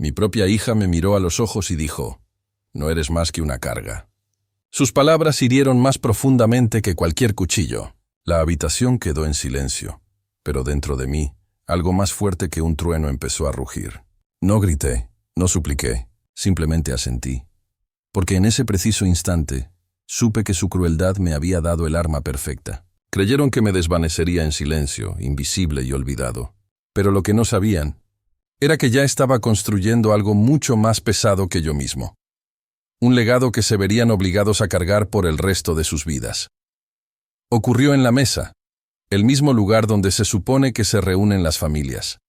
Mi propia hija me miró a los ojos y dijo, «No eres más que una carga». Sus palabras hirieron más profundamente que cualquier cuchillo. La habitación quedó en silencio, pero dentro de mí, algo más fuerte que un trueno empezó a rugir. No grité, no supliqué, simplemente asentí. Porque en ese preciso instante, supe que su crueldad me había dado el arma perfecta. Creyeron que me desvanecería en silencio, invisible y olvidado. Pero lo que no sabían era que ya estaba construyendo algo mucho más pesado que yo mismo. Un legado que se verían obligados a cargar por el resto de sus vidas. Ocurrió en la mesa, el mismo lugar donde se supone que se reúnen las familias.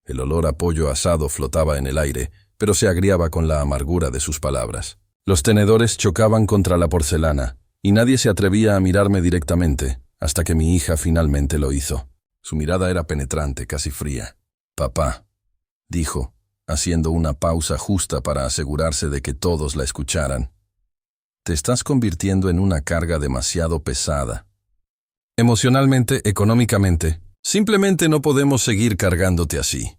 El olor a pollo asado flotaba en el aire, pero se agriaba con la amargura de sus palabras. Los tenedores chocaban contra la porcelana, y nadie se atrevía a mirarme directamente, hasta que mi hija finalmente lo hizo. Su mirada era penetrante, casi fría. «Papá», dijo, haciendo una pausa justa para asegurarse de que todos la escucharan. «Te estás convirtiendo en una carga demasiado pesada. Emocionalmente, económicamente, simplemente no podemos seguir cargándote así».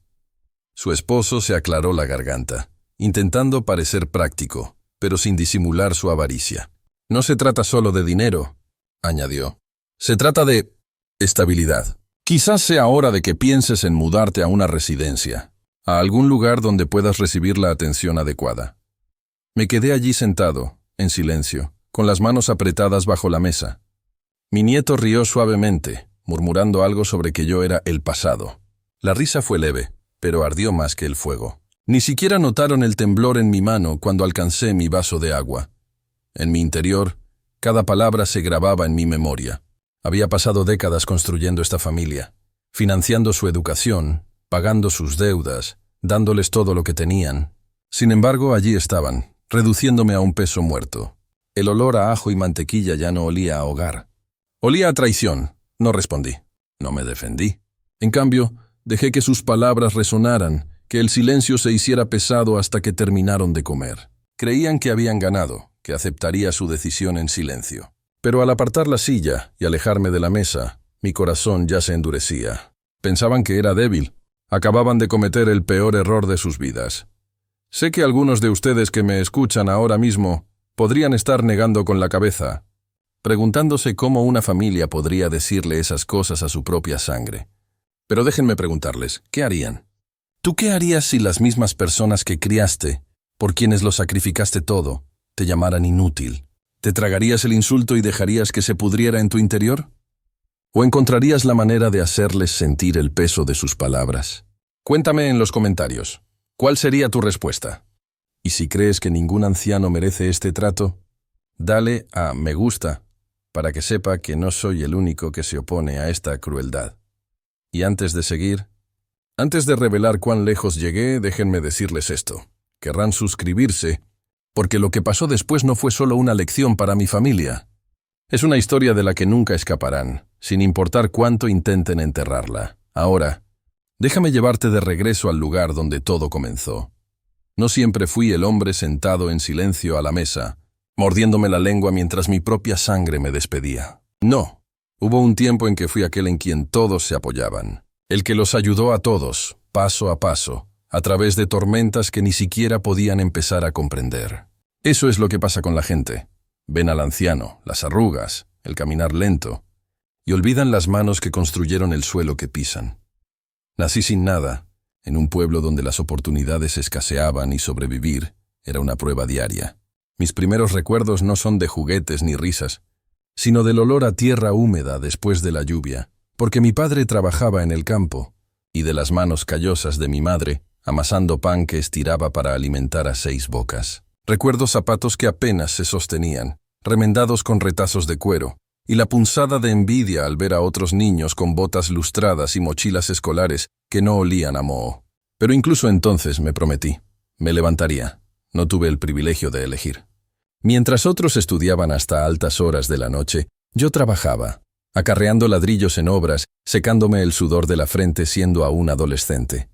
Su esposo se aclaró la garganta, intentando parecer práctico, pero sin disimular su avaricia. «No se trata solo de dinero», añadió. «Se trata de estabilidad. Quizás sea hora de que pienses en mudarte a una residencia, a algún lugar donde puedas recibir la atención adecuada». Me quedé allí sentado, en silencio, con las manos apretadas bajo la mesa. Mi nieto rió suavemente, murmurando algo sobre que yo era el pasado. La risa fue leve, pero ardió más que el fuego. Ni siquiera notaron el temblor en mi mano cuando alcancé mi vaso de agua. En mi interior, cada palabra se grababa en mi memoria. Había pasado décadas construyendo esta familia, financiando su educación, pagando sus deudas, dándoles todo lo que tenían. Sin embargo, allí estaban, reduciéndome a un peso muerto. El olor a ajo y mantequilla ya no olía a hogar. Olía a traición. No respondí. No me defendí. En cambio, dejé que sus palabras resonaran, que el silencio se hiciera pesado hasta que terminaron de comer. Creían que habían ganado, que aceptaría su decisión en silencio. Pero al apartar la silla y alejarme de la mesa, mi corazón ya se endurecía. Pensaban que era débil. Acababan de cometer el peor error de sus vidas. Sé que algunos de ustedes que me escuchan ahora mismo podrían estar negando con la cabeza, preguntándose cómo una familia podría decirle esas cosas a su propia sangre. Pero déjenme preguntarles, ¿qué harían? ¿Tú qué harías si las mismas personas que criaste, por quienes lo sacrificaste todo, te llamaran inútil? ¿Te tragarías el insulto y dejarías que se pudriera en tu interior? ¿O encontrarías la manera de hacerles sentir el peso de sus palabras? Cuéntame en los comentarios. ¿Cuál sería tu respuesta? Y si crees que ningún anciano merece este trato, dale a me gusta para que sepa que no soy el único que se opone a esta crueldad. Y antes de seguir, antes de revelar cuán lejos llegué, déjenme decirles esto. Querrán suscribirse, porque lo que pasó después no fue solo una lección para mi familia. Es una historia de la que nunca escaparán, sin importar cuánto intenten enterrarla. Ahora, déjame llevarte de regreso al lugar donde todo comenzó. No siempre fui el hombre sentado en silencio a la mesa, mordiéndome la lengua mientras mi propia sangre me despedía. No, hubo un tiempo en que fui aquel en quien todos se apoyaban, el que los ayudó a todos, paso a paso, a través de tormentas que ni siquiera podían empezar a comprender. Eso es lo que pasa con la gente. Ven al anciano, las arrugas, el caminar lento, y olvidan las manos que construyeron el suelo que pisan. Nací sin nada, en un pueblo donde las oportunidades escaseaban y sobrevivir era una prueba diaria. Mis primeros recuerdos no son de juguetes ni risas, sino del olor a tierra húmeda después de la lluvia, porque mi padre trabajaba en el campo, y de las manos callosas de mi madre, amasando pan que estiraba para alimentar a 6 bocas. Recuerdo zapatos que apenas se sostenían, remendados con retazos de cuero, y la punzada de envidia al ver a otros niños con botas lustradas y mochilas escolares que no olían a moho. Pero incluso entonces me prometí, me levantaría. No tuve el privilegio de elegir. Mientras otros estudiaban hasta altas horas de la noche, yo trabajaba, acarreando ladrillos en obras, secándome el sudor de la frente siendo aún adolescente.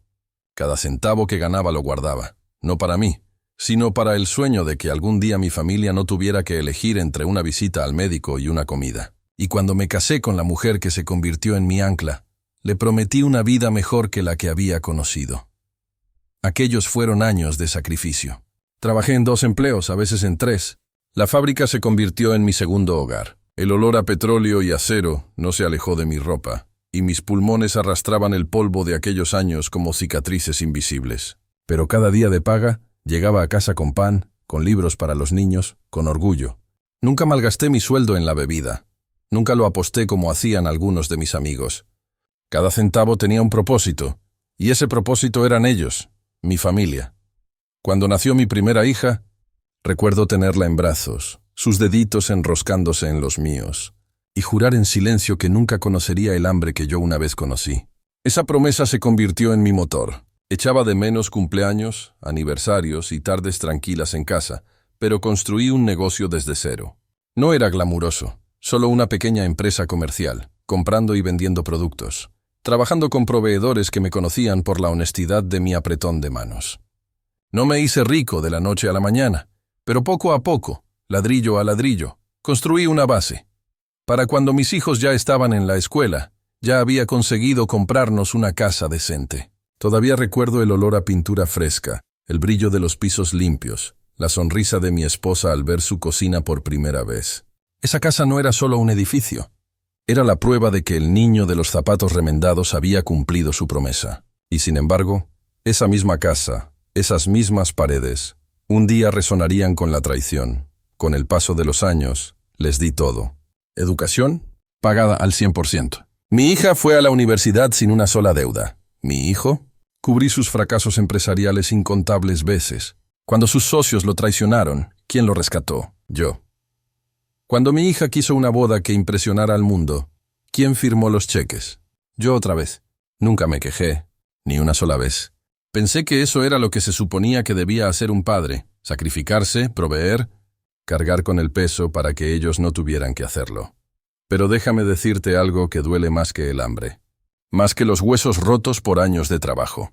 Cada centavo que ganaba lo guardaba, no para mí, sino para el sueño de que algún día mi familia no tuviera que elegir entre una visita al médico y una comida. Y cuando me casé con la mujer que se convirtió en mi ancla, le prometí una vida mejor que la que había conocido. Aquellos fueron años de sacrificio. Trabajé en 2 empleos, a veces en 3. La fábrica se convirtió en mi segundo hogar. El olor a petróleo y acero no se alejó de mi ropa, y mis pulmones arrastraban el polvo de aquellos años como cicatrices invisibles. Pero cada día de paga, llegaba a casa con pan, con libros para los niños, con orgullo. Nunca malgasté mi sueldo en la bebida. Nunca lo aposté como hacían algunos de mis amigos. Cada centavo tenía un propósito, y ese propósito eran ellos, mi familia. Cuando nació mi primera hija, recuerdo tenerla en brazos, sus deditos enroscándose en los míos, y jurar en silencio que nunca conocería el hambre que yo una vez conocí. Esa promesa se convirtió en mi motor. Echaba de menos cumpleaños, aniversarios y tardes tranquilas en casa, pero construí un negocio desde cero. No era glamuroso, solo una pequeña empresa comercial, comprando y vendiendo productos, trabajando con proveedores que me conocían por la honestidad de mi apretón de manos. No me hice rico de la noche a la mañana, pero poco a poco, ladrillo a ladrillo, construí una base. Para cuando mis hijos ya estaban en la escuela, ya había conseguido comprarnos una casa decente. Todavía recuerdo el olor a pintura fresca, el brillo de los pisos limpios, la sonrisa de mi esposa al ver su cocina por primera vez. Esa casa no era solo un edificio. Era la prueba de que el niño de los zapatos remendados había cumplido su promesa. Y sin embargo, esa misma casa, esas mismas paredes, un día resonarían con la traición. Con el paso de los años, les di todo. Educación, pagada al 100%. Mi hija fue a la universidad sin una sola deuda. Mi hijo, cubrí sus fracasos empresariales incontables veces. Cuando sus socios lo traicionaron, ¿quién lo rescató? Yo. Cuando mi hija quiso una boda que impresionara al mundo, ¿quién firmó los cheques? Yo otra vez. Nunca me quejé, ni una sola vez. Pensé que eso era lo que se suponía que debía hacer un padre, sacrificarse, proveer, cargar con el peso para que ellos no tuvieran que hacerlo. Pero déjame decirte algo que duele más que el hambre, más que los huesos rotos por años de trabajo.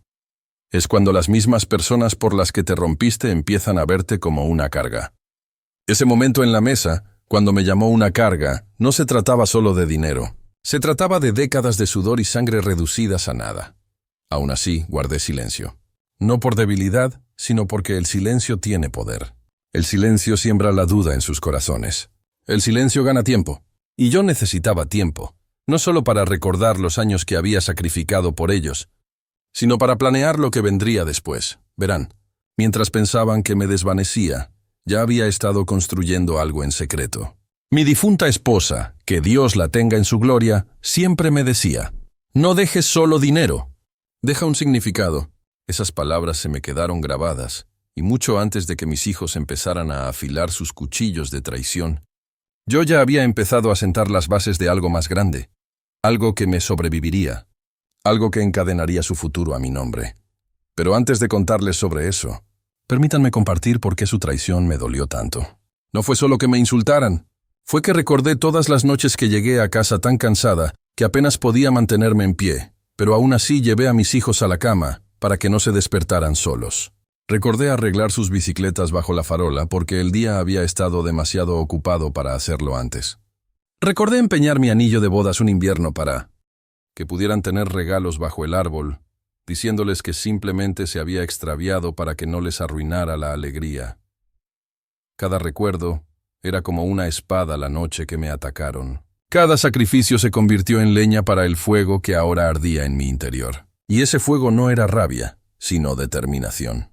Es cuando las mismas personas por las que te rompiste empiezan a verte como una carga. Ese momento en la mesa, cuando me llamó una carga, no se trataba solo de dinero. Se trataba de décadas de sudor y sangre reducidas a nada. Aún así, guardé silencio. No por debilidad, sino porque el silencio tiene poder. El silencio siembra la duda en sus corazones. El silencio gana tiempo. Y yo necesitaba tiempo, no solo para recordar los años que había sacrificado por ellos, sino para planear lo que vendría después. Verán, mientras pensaban que me desvanecía, ya había estado construyendo algo en secreto. Mi difunta esposa, que Dios la tenga en su gloria, siempre me decía, no dejes solo dinero, deja un significado. Esas palabras se me quedaron grabadas, y mucho antes de que mis hijos empezaran a afilar sus cuchillos de traición, yo ya había empezado a sentar las bases de algo más grande, algo que me sobreviviría, algo que encadenaría su futuro a mi nombre. Pero antes de contarles sobre eso, permítanme compartir por qué su traición me dolió tanto. No fue solo que me insultaran, fue que recordé todas las noches que llegué a casa tan cansada que apenas podía mantenerme en pie, pero aún así llevé a mis hijos a la cama para que no se despertaran solos. Recordé arreglar sus bicicletas bajo la farola porque el día había estado demasiado ocupado para hacerlo antes. Recordé empeñar mi anillo de bodas un invierno para que pudieran tener regalos bajo el árbol, diciéndoles que simplemente se había extraviado para que no les arruinara la alegría. Cada recuerdo era como una espada la noche que me atacaron. Cada sacrificio se convirtió en leña para el fuego que ahora ardía en mi interior. Y ese fuego no era rabia, sino determinación.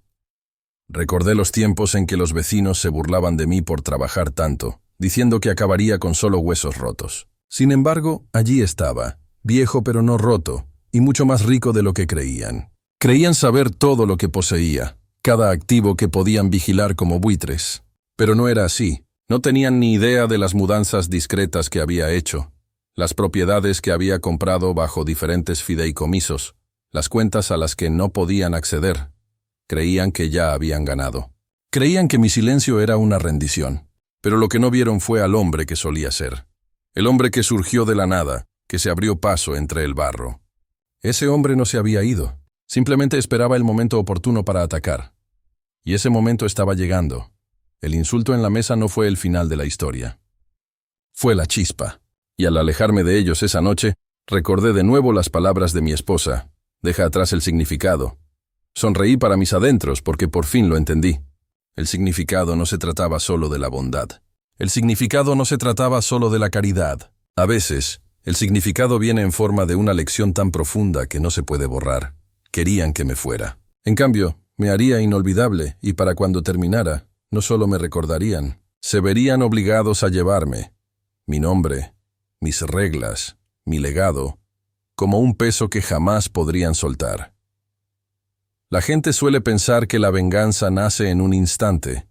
Recordé los tiempos en que los vecinos se burlaban de mí por trabajar tanto, diciendo que acabaría con solo huesos rotos. Sin embargo, allí estaba, viejo pero no roto, y mucho más rico de lo que creían. Creían saber todo lo que poseía, cada activo que podían vigilar como buitres. Pero no era así. No tenían ni idea de las mudanzas discretas que había hecho, las propiedades que había comprado bajo diferentes fideicomisos, las cuentas a las que no podían acceder. Creían que ya habían ganado. Creían que mi silencio era una rendición. Pero lo que no vieron fue al hombre que solía ser. El hombre que surgió de la nada, que se abrió paso entre el barro. Ese hombre no se había ido. Simplemente esperaba el momento oportuno para atacar. Y ese momento estaba llegando. El insulto en la mesa no fue el final de la historia. Fue la chispa. Y al alejarme de ellos esa noche, recordé de nuevo las palabras de mi esposa. Deja atrás el significado. Sonreí para mis adentros porque por fin lo entendí. El significado no se trataba solo de la bondad. El significado no se trataba solo de la caridad. A veces, el significado viene en forma de una lección tan profunda que no se puede borrar. Querían que me fuera. En cambio, me haría inolvidable y para cuando terminara, no solo me recordarían, se verían obligados a llevarme, mi nombre, mis reglas, mi legado, como un peso que jamás podrían soltar. La gente suele pensar que la venganza nace en un instante,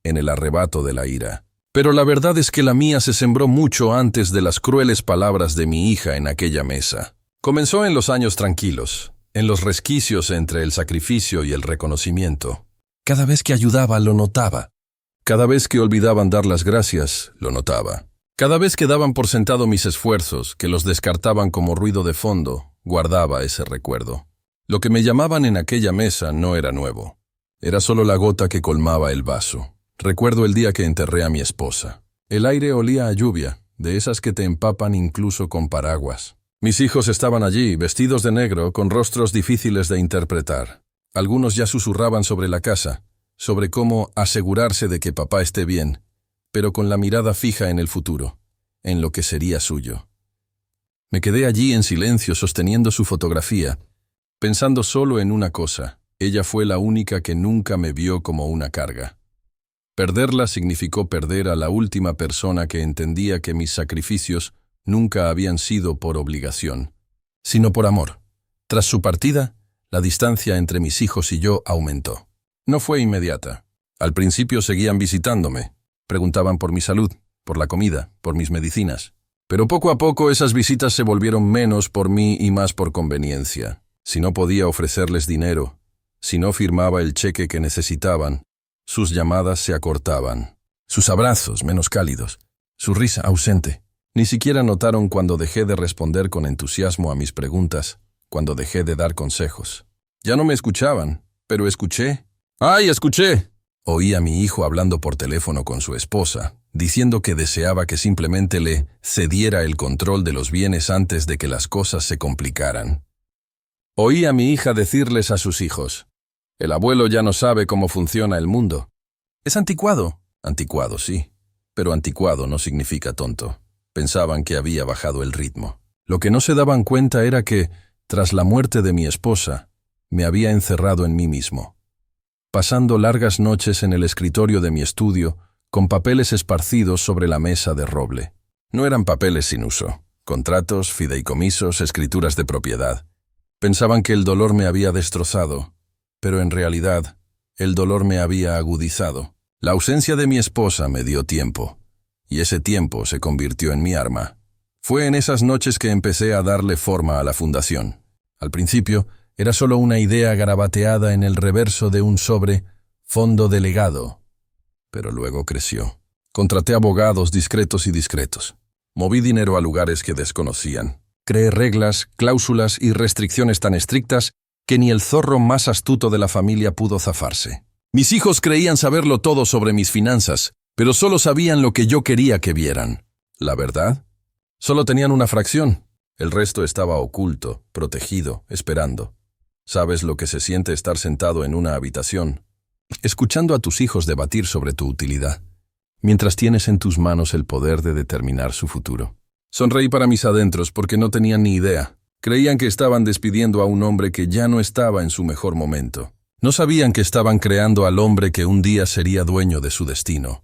en el arrebato de la ira. Pero la verdad es que la mía se sembró mucho antes de las crueles palabras de mi hija en aquella mesa. Comenzó en los años tranquilos, en los resquicios entre el sacrificio y el reconocimiento. Cada vez que ayudaba, lo notaba. Cada vez que olvidaban dar las gracias, lo notaba. Cada vez que daban por sentado mis esfuerzos, que los descartaban como ruido de fondo, guardaba ese recuerdo. Lo que me llamaban en aquella mesa no era nuevo. Era solo la gota que colmaba el vaso. Recuerdo el día que enterré a mi esposa. El aire olía a lluvia, de esas que te empapan incluso con paraguas. Mis hijos estaban allí, vestidos de negro, con rostros difíciles de interpretar. Algunos ya susurraban sobre la casa, sobre cómo asegurarse de que papá esté bien, pero con la mirada fija en el futuro, en lo que sería suyo. Me quedé allí en silencio sosteniendo su fotografía, pensando solo en una cosa: ella fue la única que nunca me vio como una carga. Perderla significó perder a la última persona que entendía que mis sacrificios nunca habían sido por obligación, sino por amor. Tras su partida, la distancia entre mis hijos y yo aumentó. No fue inmediata. Al principio seguían visitándome. Preguntaban por mi salud, por la comida, por mis medicinas. Pero poco a poco esas visitas se volvieron menos por mí y más por conveniencia. Si no podía ofrecerles dinero, si no firmaba el cheque que necesitaban, sus llamadas se acortaban, sus abrazos menos cálidos, su risa ausente. Ni siquiera notaron cuando dejé de responder con entusiasmo a mis preguntas, cuando dejé de dar consejos. Ya no me escuchaban, pero escuché. ¡Ay, escuché! Oí a mi hijo hablando por teléfono con su esposa, diciendo que deseaba que simplemente le cediera el control de los bienes antes de que las cosas se complicaran. Oí a mi hija decirles a sus hijos: el abuelo ya no sabe cómo funciona el mundo. Es anticuado. Anticuado, sí, pero anticuado no significa tonto. Pensaban que había bajado el ritmo. Lo que no se daban cuenta era que, tras la muerte de mi esposa, me había encerrado en mí mismo, pasando largas noches en el escritorio de mi estudio, con papeles esparcidos sobre la mesa de roble. No eran papeles sin uso, contratos, fideicomisos, escrituras de propiedad. Pensaban que el dolor me había destrozado, pero en realidad, el dolor me había agudizado. La ausencia de mi esposa me dio tiempo, y ese tiempo se convirtió en mi arma. Fue en esas noches que empecé a darle forma a la fundación. Al principio, era solo una idea garabateada en el reverso de un sobre fondo de legado, pero luego creció. Contraté abogados discretos y discretos. Moví dinero a lugares que desconocían. Creé reglas, cláusulas y restricciones tan estrictas que ni el zorro más astuto de la familia pudo zafarse. Mis hijos creían saberlo todo sobre mis finanzas, pero solo sabían lo que yo quería que vieran. ¿La verdad? Solo tenían una fracción. El resto estaba oculto, protegido, esperando. ¿Sabes lo que se siente estar sentado en una habitación, escuchando a tus hijos debatir sobre tu utilidad, mientras tienes en tus manos el poder de determinar su futuro? Sonreí para mis adentros porque no tenían ni idea. Creían que estaban despidiendo a un hombre que ya no estaba en su mejor momento. No sabían que estaban creando al hombre que un día sería dueño de su destino.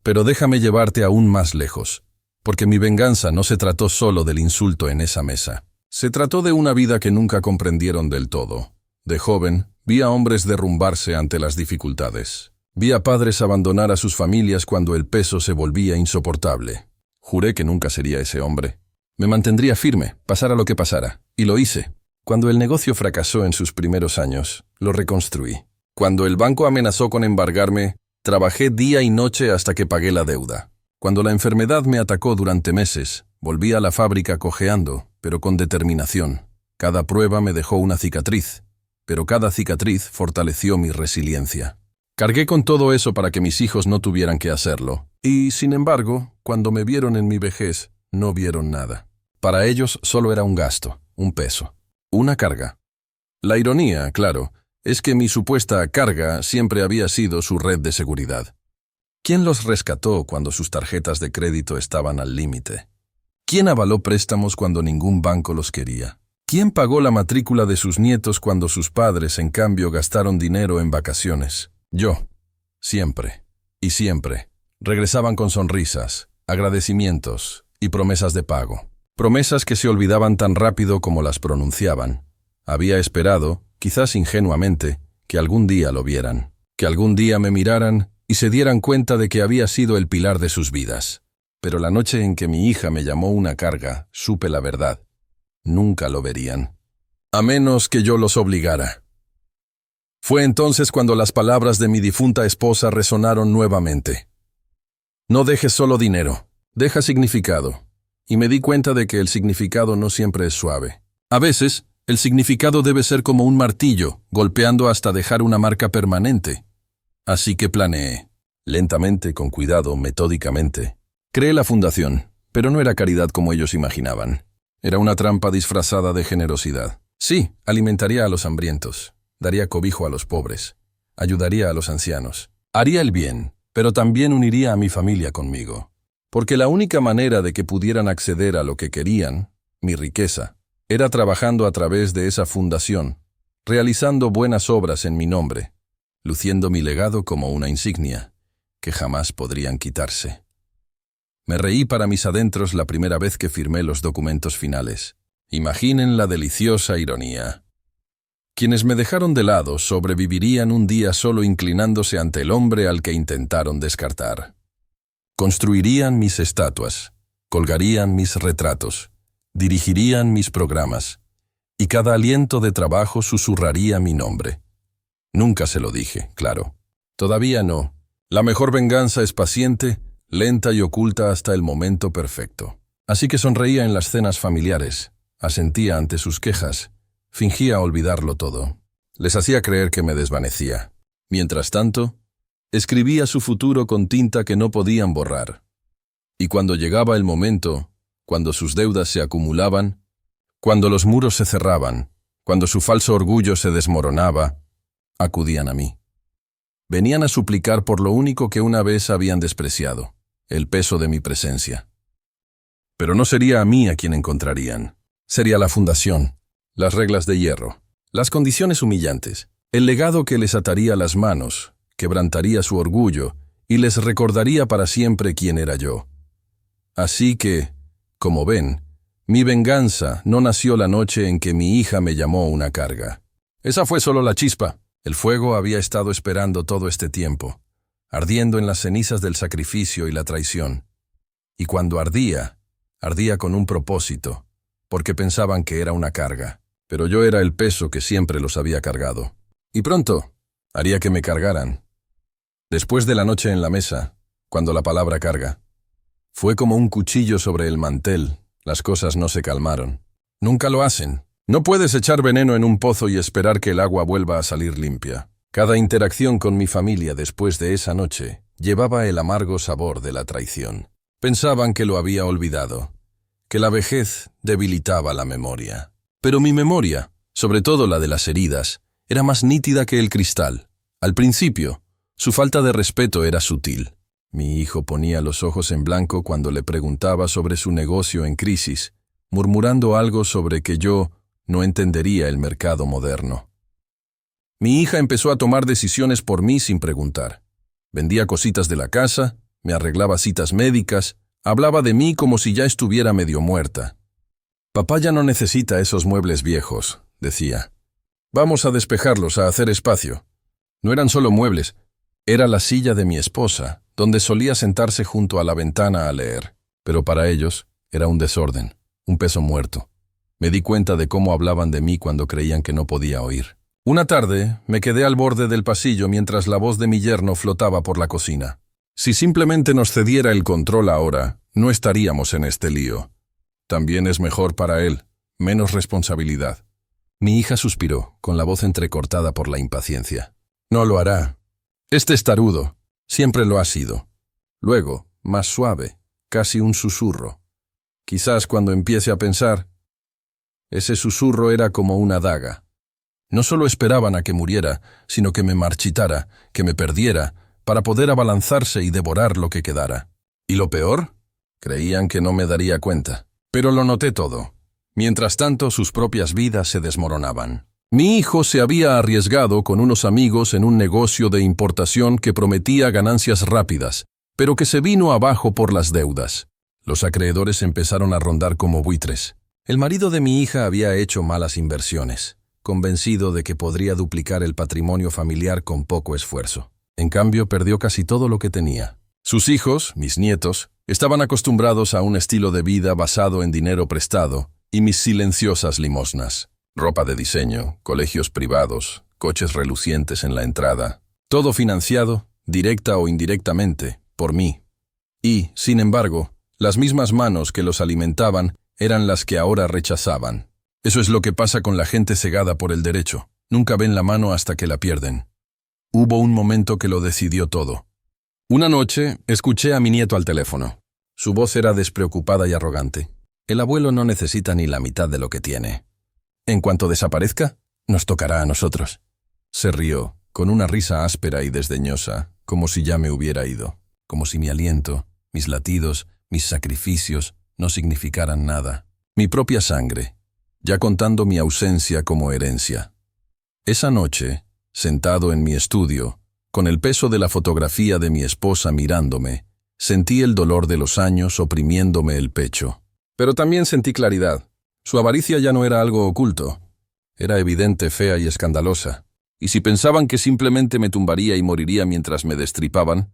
Pero déjame llevarte aún más lejos, porque mi venganza no se trató solo del insulto en esa mesa. Se trató de una vida que nunca comprendieron del todo. De joven, vi a hombres derrumbarse ante las dificultades. Vi a padres abandonar a sus familias cuando el peso se volvía insoportable. Juré que nunca sería ese hombre. Me mantendría firme, pasara lo que pasara, y lo hice. Cuando el negocio fracasó en sus primeros años, lo reconstruí. Cuando el banco amenazó con embargarme, trabajé día y noche hasta que pagué la deuda. Cuando la enfermedad me atacó durante meses, volví a la fábrica cojeando, pero con determinación. Cada prueba me dejó una cicatriz, pero cada cicatriz fortaleció mi resiliencia. Cargué con todo eso para que mis hijos no tuvieran que hacerlo. Y, sin embargo, cuando me vieron en mi vejez, no vieron nada. Para ellos solo era un gasto, un peso, una carga. La ironía, claro, es que mi supuesta carga siempre había sido su red de seguridad. ¿Quién los rescató cuando sus tarjetas de crédito estaban al límite? ¿Quién avaló préstamos cuando ningún banco los quería? ¿Quién pagó la matrícula de sus nietos cuando sus padres, en cambio, gastaron dinero en vacaciones? Yo. Siempre. Y siempre. Regresaban con sonrisas, agradecimientos y promesas de pago. Promesas que se olvidaban tan rápido como las pronunciaban. Había esperado, quizás ingenuamente, que algún día lo vieran, que algún día me miraran y se dieran cuenta de que había sido el pilar de sus vidas. Pero la noche en que mi hija me llamó una carga, supe la verdad. Nunca lo verían. A menos que yo los obligara. Fue entonces cuando las palabras de mi difunta esposa resonaron nuevamente. No dejes solo dinero, deja significado. Y me di cuenta de que el significado no siempre es suave. A veces, el significado debe ser como un martillo, golpeando hasta dejar una marca permanente. Así que planeé. Lentamente, con cuidado, metódicamente. Creé la fundación, pero no era caridad como ellos imaginaban. Era una trampa disfrazada de generosidad. Sí, alimentaría a los hambrientos, daría cobijo a los pobres, ayudaría a los ancianos. Haría el bien, pero también uniría a mi familia conmigo. Porque la única manera de que pudieran acceder a lo que querían, mi riqueza, era trabajando a través de esa fundación, realizando buenas obras en mi nombre, luciendo mi legado como una insignia que jamás podrían quitarse. Me reí para mis adentros la primera vez que firmé los documentos finales. Imaginen la deliciosa ironía. Quienes me dejaron de lado sobrevivirían un día solo inclinándose ante el hombre al que intentaron descartar. Construirían mis estatuas, colgarían mis retratos, dirigirían mis programas, y cada aliento de trabajo susurraría mi nombre. Nunca se lo dije, claro. Todavía no. La mejor venganza es paciente, lenta y oculta hasta el momento perfecto. Así que sonreía en las cenas familiares, asentía ante sus quejas, fingía olvidarlo todo. Les hacía creer que me desvanecía. Mientras tanto, escribía su futuro con tinta que no podían borrar. Y cuando llegaba el momento, cuando sus deudas se acumulaban, cuando los muros se cerraban, cuando su falso orgullo se desmoronaba, acudían a mí. Venían a suplicar por lo único que una vez habían despreciado, el peso de mi presencia. Pero no sería a mí a quien encontrarían. Sería la fundación, las reglas de hierro, las condiciones humillantes, el legado que les ataría las manos, quebrantaría su orgullo y les recordaría para siempre quién era yo. Así que, como ven, mi venganza no nació la noche en que mi hija me llamó una carga. Esa fue solo la chispa. El fuego había estado esperando todo este tiempo, ardiendo en las cenizas del sacrificio y la traición. Y cuando ardía, ardía con un propósito, porque pensaban que era una carga. Pero yo era el peso que siempre los había cargado. Y pronto, haría que me cargaran. Después de la noche en la mesa, cuando la palabra carga, fue como un cuchillo sobre el mantel, las cosas no se calmaron. Nunca lo hacen. No puedes echar veneno en un pozo y esperar que el agua vuelva a salir limpia. Cada interacción con mi familia después de esa noche llevaba el amargo sabor de la traición. Pensaban que lo había olvidado, que la vejez debilitaba la memoria. Pero mi memoria, sobre todo la de las heridas, era más nítida que el cristal. Al principio, su falta de respeto era sutil. Mi hijo ponía los ojos en blanco cuando le preguntaba sobre su negocio en crisis, murmurando algo sobre que yo no entendería el mercado moderno. Mi hija empezó a tomar decisiones por mí sin preguntar. Vendía cositas de la casa, me arreglaba citas médicas, hablaba de mí como si ya estuviera medio muerta. Papá ya no necesita esos muebles viejos, decía. Vamos a despejarlos, a hacer espacio. No eran solo muebles, era la silla de mi esposa, donde solía sentarse junto a la ventana a leer. Pero para ellos era un desorden, un peso muerto. Me di cuenta de cómo hablaban de mí cuando creían que no podía oír. Una tarde me quedé al borde del pasillo mientras la voz de mi yerno flotaba por la cocina. Si simplemente nos cediera el control ahora, no estaríamos en este lío. También es mejor para él, menos responsabilidad. Mi hija suspiró, con la voz entrecortada por la impaciencia. No lo hará. Es testarudo. Siempre lo ha sido. Luego, más suave, casi un susurro. Quizás cuando empiece a pensar. Ese susurro era como una daga. No solo esperaban a que muriera, sino que me marchitara, que me perdiera, para poder abalanzarse y devorar lo que quedara. ¿Y lo peor? Creían que no me daría cuenta. Pero lo noté todo. Mientras tanto, sus propias vidas se desmoronaban. Mi hijo se había arriesgado con unos amigos en un negocio de importación que prometía ganancias rápidas, pero que se vino abajo por las deudas. Los acreedores empezaron a rondar como buitres. El marido de mi hija había hecho malas inversiones, convencido de que podría duplicar el patrimonio familiar con poco esfuerzo. En cambio, perdió casi todo lo que tenía. Sus hijos, mis nietos, estaban acostumbrados a un estilo de vida basado en dinero prestado y mis silenciosas limosnas. Ropa de diseño, colegios privados, coches relucientes en la entrada. Todo financiado, directa o indirectamente, por mí. Y, sin embargo, las mismas manos que los alimentaban eran las que ahora rechazaban. Eso es lo que pasa con la gente cegada por el derecho. Nunca ven la mano hasta que la pierden. Hubo un momento que lo decidió todo. Una noche, escuché a mi nieto al teléfono. Su voz era despreocupada y arrogante. El abuelo no necesita ni la mitad de lo que tiene. En cuanto desaparezca, nos tocará a nosotros. Se rió, con una risa áspera y desdeñosa, como si ya me hubiera ido, como si mi aliento, mis latidos, mis sacrificios no significaran nada. Mi propia sangre, ya contando mi ausencia como herencia. Esa noche, sentado en mi estudio, con el peso de la fotografía de mi esposa mirándome, sentí el dolor de los años oprimiéndome el pecho. Pero también sentí claridad. Su avaricia ya no era algo oculto. Era evidente, fea y escandalosa. Y si pensaban que simplemente me tumbaría y moriría mientras me destripaban,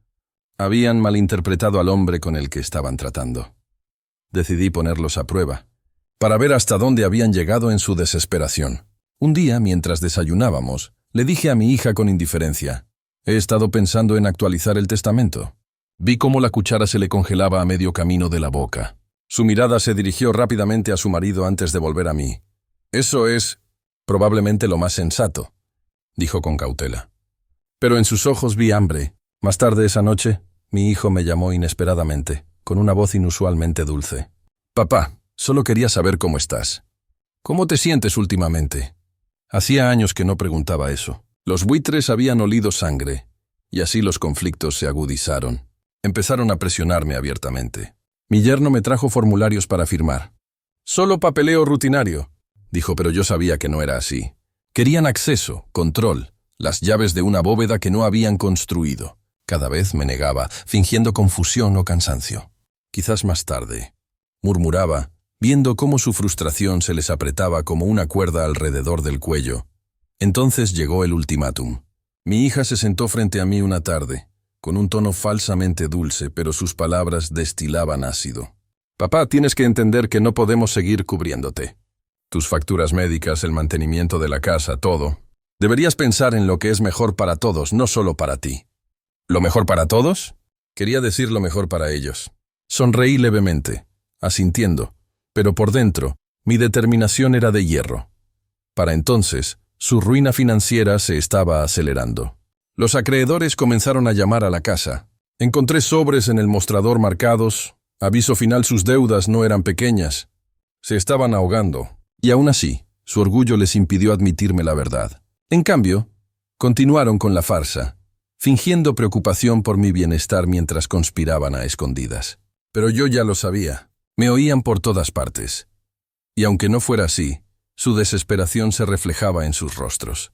habían malinterpretado al hombre con el que estaban tratando. Decidí ponerlos a prueba, para ver hasta dónde habían llegado en su desesperación. Un día, mientras desayunábamos, le dije a mi hija con indiferencia: «He estado pensando en actualizar el testamento». Vi cómo la cuchara se le congelaba a medio camino de la boca. Su mirada se dirigió rápidamente a su marido antes de volver a mí. «Eso es probablemente lo más sensato», dijo con cautela. Pero en sus ojos vi hambre. Más tarde esa noche, mi hijo me llamó inesperadamente, con una voz inusualmente dulce. «Papá, solo quería saber cómo estás. ¿Cómo te sientes últimamente?» Hacía años que no preguntaba eso. Los buitres habían olido sangre, y así los conflictos se agudizaron. Empezaron a presionarme abiertamente. Mi yerno me trajo formularios para firmar. «Solo papeleo rutinario», dijo, pero yo sabía que no era así. Querían acceso, control, las llaves de una bóveda que no habían construido. Cada vez me negaba, fingiendo confusión o cansancio. Quizás más tarde, murmuraba, viendo cómo su frustración se les apretaba como una cuerda alrededor del cuello. Entonces llegó el ultimátum. Mi hija se sentó frente a mí una tarde, con un tono falsamente dulce, pero sus palabras destilaban ácido. «Papá, tienes que entender que no podemos seguir cubriéndote. Tus facturas médicas, el mantenimiento de la casa, todo. Deberías pensar en lo que es mejor para todos, no solo para ti». «¿Lo mejor para todos?» Quería decir lo mejor para ellos. Sonreí levemente, asintiendo, pero por dentro, mi determinación era de hierro. Para entonces, su ruina financiera se estaba acelerando. Los acreedores comenzaron a llamar a la casa. Encontré sobres en el mostrador marcados. Aviso final: sus deudas no eran pequeñas. Se estaban ahogando. Y aún así, su orgullo les impidió admitirme la verdad. En cambio, continuaron con la farsa, fingiendo preocupación por mi bienestar mientras conspiraban a escondidas. Pero yo ya lo sabía. Me oían por todas partes. Y aunque no fuera así, su desesperación se reflejaba en sus rostros.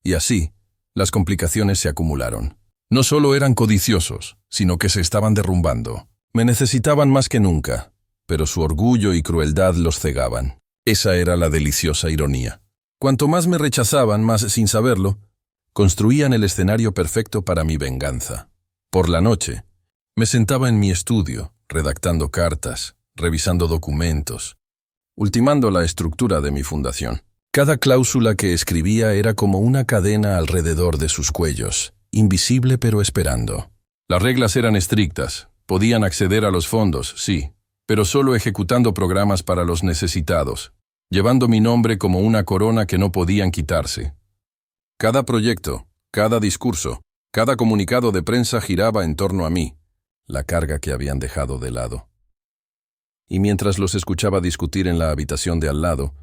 Y así, las complicaciones se acumularon. No solo eran codiciosos, sino que se estaban derrumbando. Me necesitaban más que nunca, pero su orgullo y crueldad los cegaban. Esa era la deliciosa ironía. Cuanto más me rechazaban, más sin saberlo, construían el escenario perfecto para mi venganza. Por la noche, me sentaba en mi estudio, redactando cartas, revisando documentos, ultimando la estructura de mi fundación. Cada cláusula que escribía era como una cadena alrededor de sus cuellos, invisible pero esperando. Las reglas eran estrictas, podían acceder a los fondos, sí, pero solo ejecutando programas para los necesitados, llevando mi nombre como una corona que no podían quitarse. Cada proyecto, cada discurso, cada comunicado de prensa giraba en torno a mí, la carga que habían dejado de lado. Y mientras los escuchaba discutir en la habitación de al lado,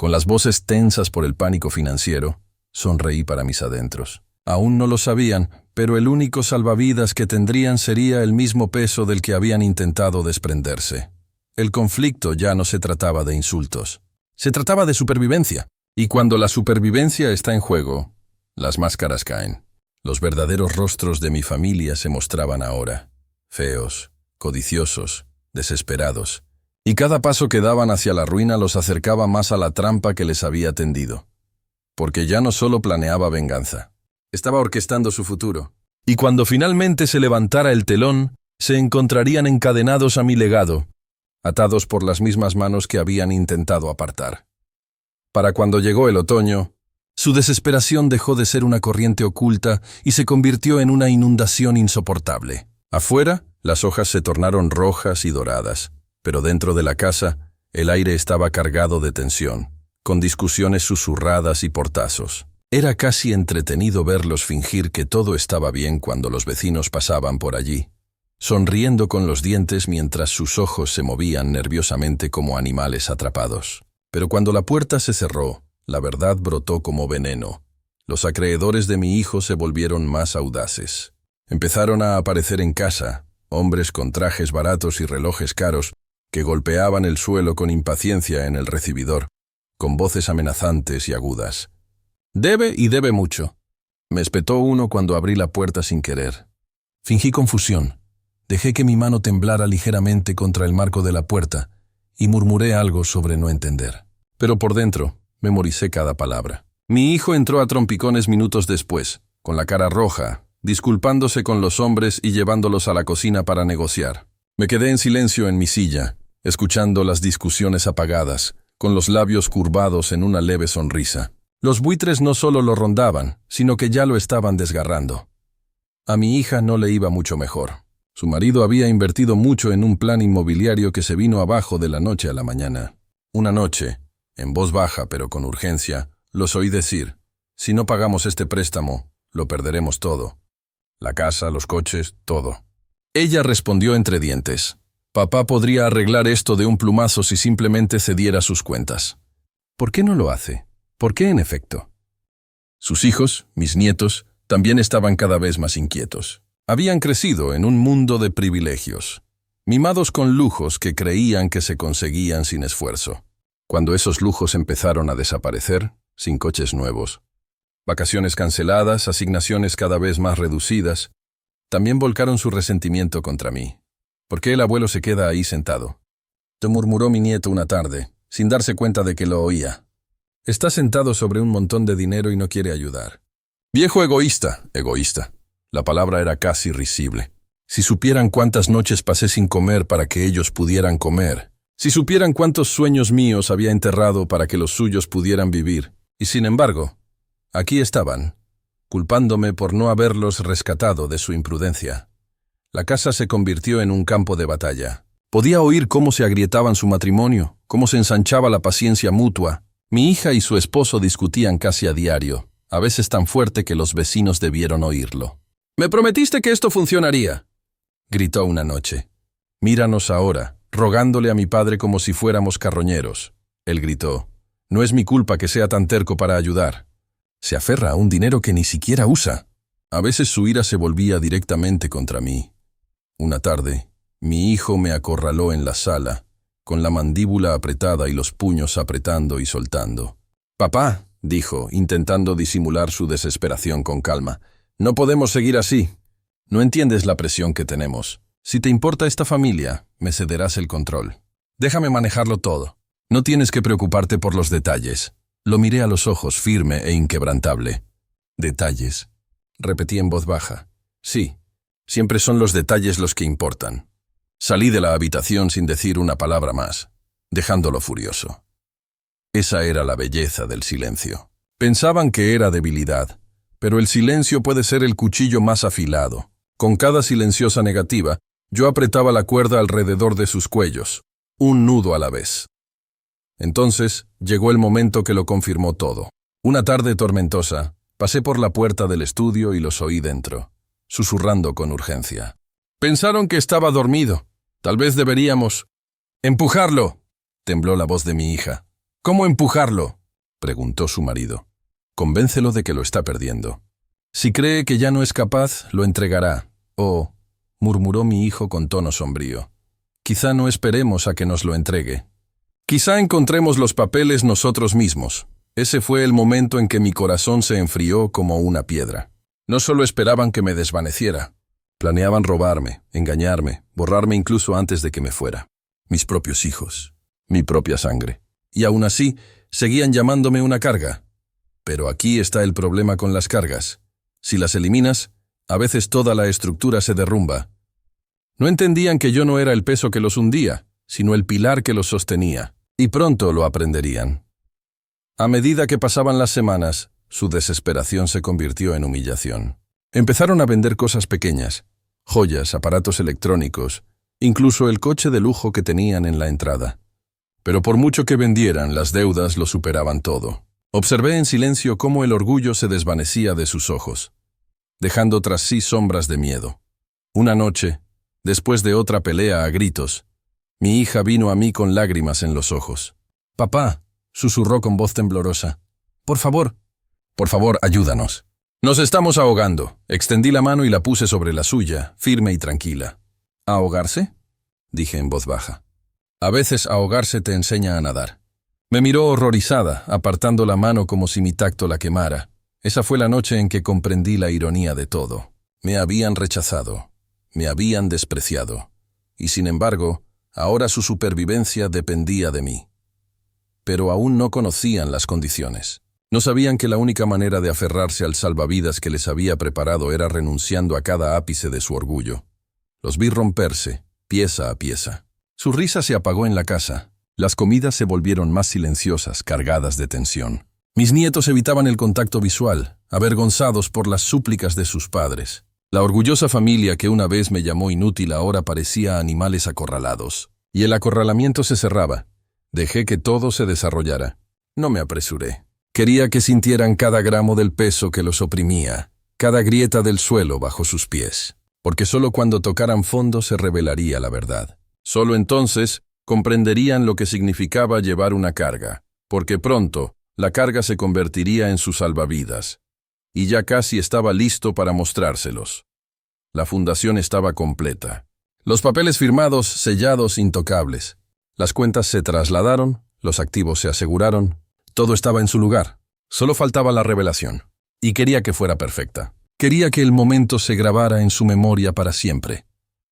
Con las voces tensas por el pánico financiero, sonreí para mis adentros. Aún no lo sabían, pero el único salvavidas que tendrían sería el mismo peso del que habían intentado desprenderse. El conflicto ya no se trataba de insultos. Se trataba de supervivencia. Y cuando la supervivencia está en juego, las máscaras caen. Los verdaderos rostros de mi familia se mostraban ahora. Feos, codiciosos, desesperados. Y cada paso que daban hacia la ruina los acercaba más a la trampa que les había tendido. Porque ya no solo planeaba venganza. Estaba orquestando su futuro. Y cuando finalmente se levantara el telón, se encontrarían encadenados a mi legado, atados por las mismas manos que habían intentado apartar. Para cuando llegó el otoño, su desesperación dejó de ser una corriente oculta y se convirtió en una inundación insoportable. Afuera, las hojas se tornaron rojas y doradas, pero dentro de la casa, el aire estaba cargado de tensión, con discusiones susurradas y portazos. Era casi entretenido verlos fingir que todo estaba bien cuando los vecinos pasaban por allí, sonriendo con los dientes mientras sus ojos se movían nerviosamente como animales atrapados. Pero cuando la puerta se cerró, la verdad brotó como veneno. Los acreedores de mi hijo se volvieron más audaces. Empezaron a aparecer en casa, hombres con trajes baratos y relojes caros, que golpeaban el suelo con impaciencia en el recibidor, con voces amenazantes y agudas. «Debe y debe mucho», me espetó uno cuando abrí la puerta sin querer. Fingí confusión. Dejé que mi mano temblara ligeramente contra el marco de la puerta y murmuré algo sobre no entender. Pero por dentro, memoricé cada palabra. Mi hijo entró a trompicones minutos después, con la cara roja, disculpándose con los hombres y llevándolos a la cocina para negociar. Me quedé en silencio en mi silla, escuchando las discusiones apagadas, con los labios curvados en una leve sonrisa. Los buitres no solo lo rondaban, sino que ya lo estaban desgarrando. A mi hija no le iba mucho mejor. Su marido había invertido mucho en un plan inmobiliario que se vino abajo de la noche a la mañana. Una noche, en voz baja pero con urgencia, los oí decir: «Si no pagamos este préstamo, lo perderemos todo. La casa, los coches, todo». Ella respondió entre dientes: «Papá podría arreglar esto de un plumazo si simplemente cediera sus cuentas». ¿Por qué no lo hace? ¿Por qué, en efecto? Sus hijos, mis nietos, también estaban cada vez más inquietos. Habían crecido en un mundo de privilegios, mimados con lujos que creían que se conseguían sin esfuerzo. Cuando esos lujos empezaron a desaparecer, sin coches nuevos, vacaciones canceladas, asignaciones cada vez más reducidas, también volcaron su resentimiento contra mí. ¿Por qué el abuelo se queda ahí sentado?, te murmuró mi nieto una tarde, sin darse cuenta de que lo oía. Está sentado sobre un montón de dinero y no quiere ayudar. Viejo egoísta, egoísta. La palabra era casi risible. Si supieran cuántas noches pasé sin comer para que ellos pudieran comer. Si supieran cuántos sueños míos había enterrado para que los suyos pudieran vivir. Y sin embargo, aquí estaban, culpándome por no haberlos rescatado de su imprudencia. La casa se convirtió en un campo de batalla. Podía oír cómo se agrietaban su matrimonio, cómo se ensanchaba la paciencia mutua. Mi hija y su esposo discutían casi a diario, a veces tan fuerte que los vecinos debieron oírlo. «Me prometiste que esto funcionaría», gritó una noche. «Míranos ahora, rogándole a mi padre como si fuéramos carroñeros». Él gritó: «No es mi culpa que sea tan terco para ayudar. Se aferra a un dinero que ni siquiera usa». A veces su ira se volvía directamente contra mí. Una tarde, mi hijo me acorraló en la sala, con la mandíbula apretada y los puños apretando y soltando. «Papá», dijo, intentando disimular su desesperación con calma, «no podemos seguir así. No entiendes la presión que tenemos. Si te importa esta familia, me cederás el control. Déjame manejarlo todo. No tienes que preocuparte por los detalles». Lo miré a los ojos, firme e inquebrantable. «¿Detalles?», repetí en voz baja. «Sí, siempre son los detalles los que importan». Salí de la habitación sin decir una palabra más, dejándolo furioso. Esa era la belleza del silencio. Pensaban que era debilidad, pero el silencio puede ser el cuchillo más afilado. Con cada silenciosa negativa, yo apretaba la cuerda alrededor de sus cuellos, un nudo a la vez. Entonces llegó el momento que lo confirmó todo. Una tarde tormentosa, pasé por la puerta del estudio y los oí dentro, susurrando con urgencia. «Pensaron que estaba dormido. Tal vez deberíamos...» «¡Empujarlo!», tembló la voz de mi hija. ¿Cómo empujarlo?, preguntó su marido. Convéncelo de que lo está perdiendo. Si cree que ya no es capaz, lo entregará. Oh, murmuró mi hijo con tono sombrío. Quizá no esperemos a que nos lo entregue. Quizá encontremos los papeles nosotros mismos. Ese fue el momento en que mi corazón se enfrió como una piedra. No solo esperaban que me desvaneciera. Planeaban robarme, engañarme, borrarme incluso antes de que me fuera. Mis propios hijos, mi propia sangre. Y aún así, seguían llamándome una carga. Pero aquí está el problema con las cargas. Si las eliminas, a veces toda la estructura se derrumba. No entendían que yo no era el peso que los hundía, sino el pilar que los sostenía, y pronto lo aprenderían. A medida que pasaban las semanas, su desesperación se convirtió en humillación. Empezaron a vender cosas pequeñas, joyas, aparatos electrónicos, incluso el coche de lujo que tenían en la entrada. Pero por mucho que vendieran, las deudas lo superaban todo. Observé en silencio cómo el orgullo se desvanecía de sus ojos, dejando tras sí sombras de miedo. Una noche, después de otra pelea a gritos, mi hija vino a mí con lágrimas en los ojos. «Papá», susurró con voz temblorosa, por favor, ayúdanos. Nos estamos ahogando». Extendí la mano y la puse sobre la suya, firme y tranquila. «¿Ahogarse?», dije en voz baja. «A veces ahogarse te enseña a nadar». Me miró horrorizada, apartando la mano como si mi tacto la quemara. Esa fue la noche en que comprendí la ironía de todo. Me habían rechazado, me habían despreciado, y sin embargo, ahora su supervivencia dependía de mí. Pero aún no conocían las condiciones. No sabían que la única manera de aferrarse al salvavidas que les había preparado era renunciando a cada ápice de su orgullo. Los vi romperse, pieza a pieza. Su risa se apagó en la casa. Las comidas se volvieron más silenciosas, cargadas de tensión. Mis nietos evitaban el contacto visual, avergonzados por las súplicas de sus padres. La orgullosa familia que una vez me llamó inútil ahora parecía animales acorralados. Y el acorralamiento se cerraba. Dejé que todo se desarrollara. No me apresuré. Quería que sintieran cada gramo del peso que los oprimía, cada grieta del suelo bajo sus pies, porque solo cuando tocaran fondo se revelaría la verdad. Solo entonces comprenderían lo que significaba llevar una carga, porque pronto la carga se convertiría en sus salvavidas, y ya casi estaba listo para mostrárselos. La fundación estaba completa. Los papeles firmados, sellados, intocables. Las cuentas se trasladaron, los activos se aseguraron, todo estaba en su lugar. Solo faltaba la revelación, y quería que fuera perfecta. Quería que el momento se grabara en su memoria para siempre,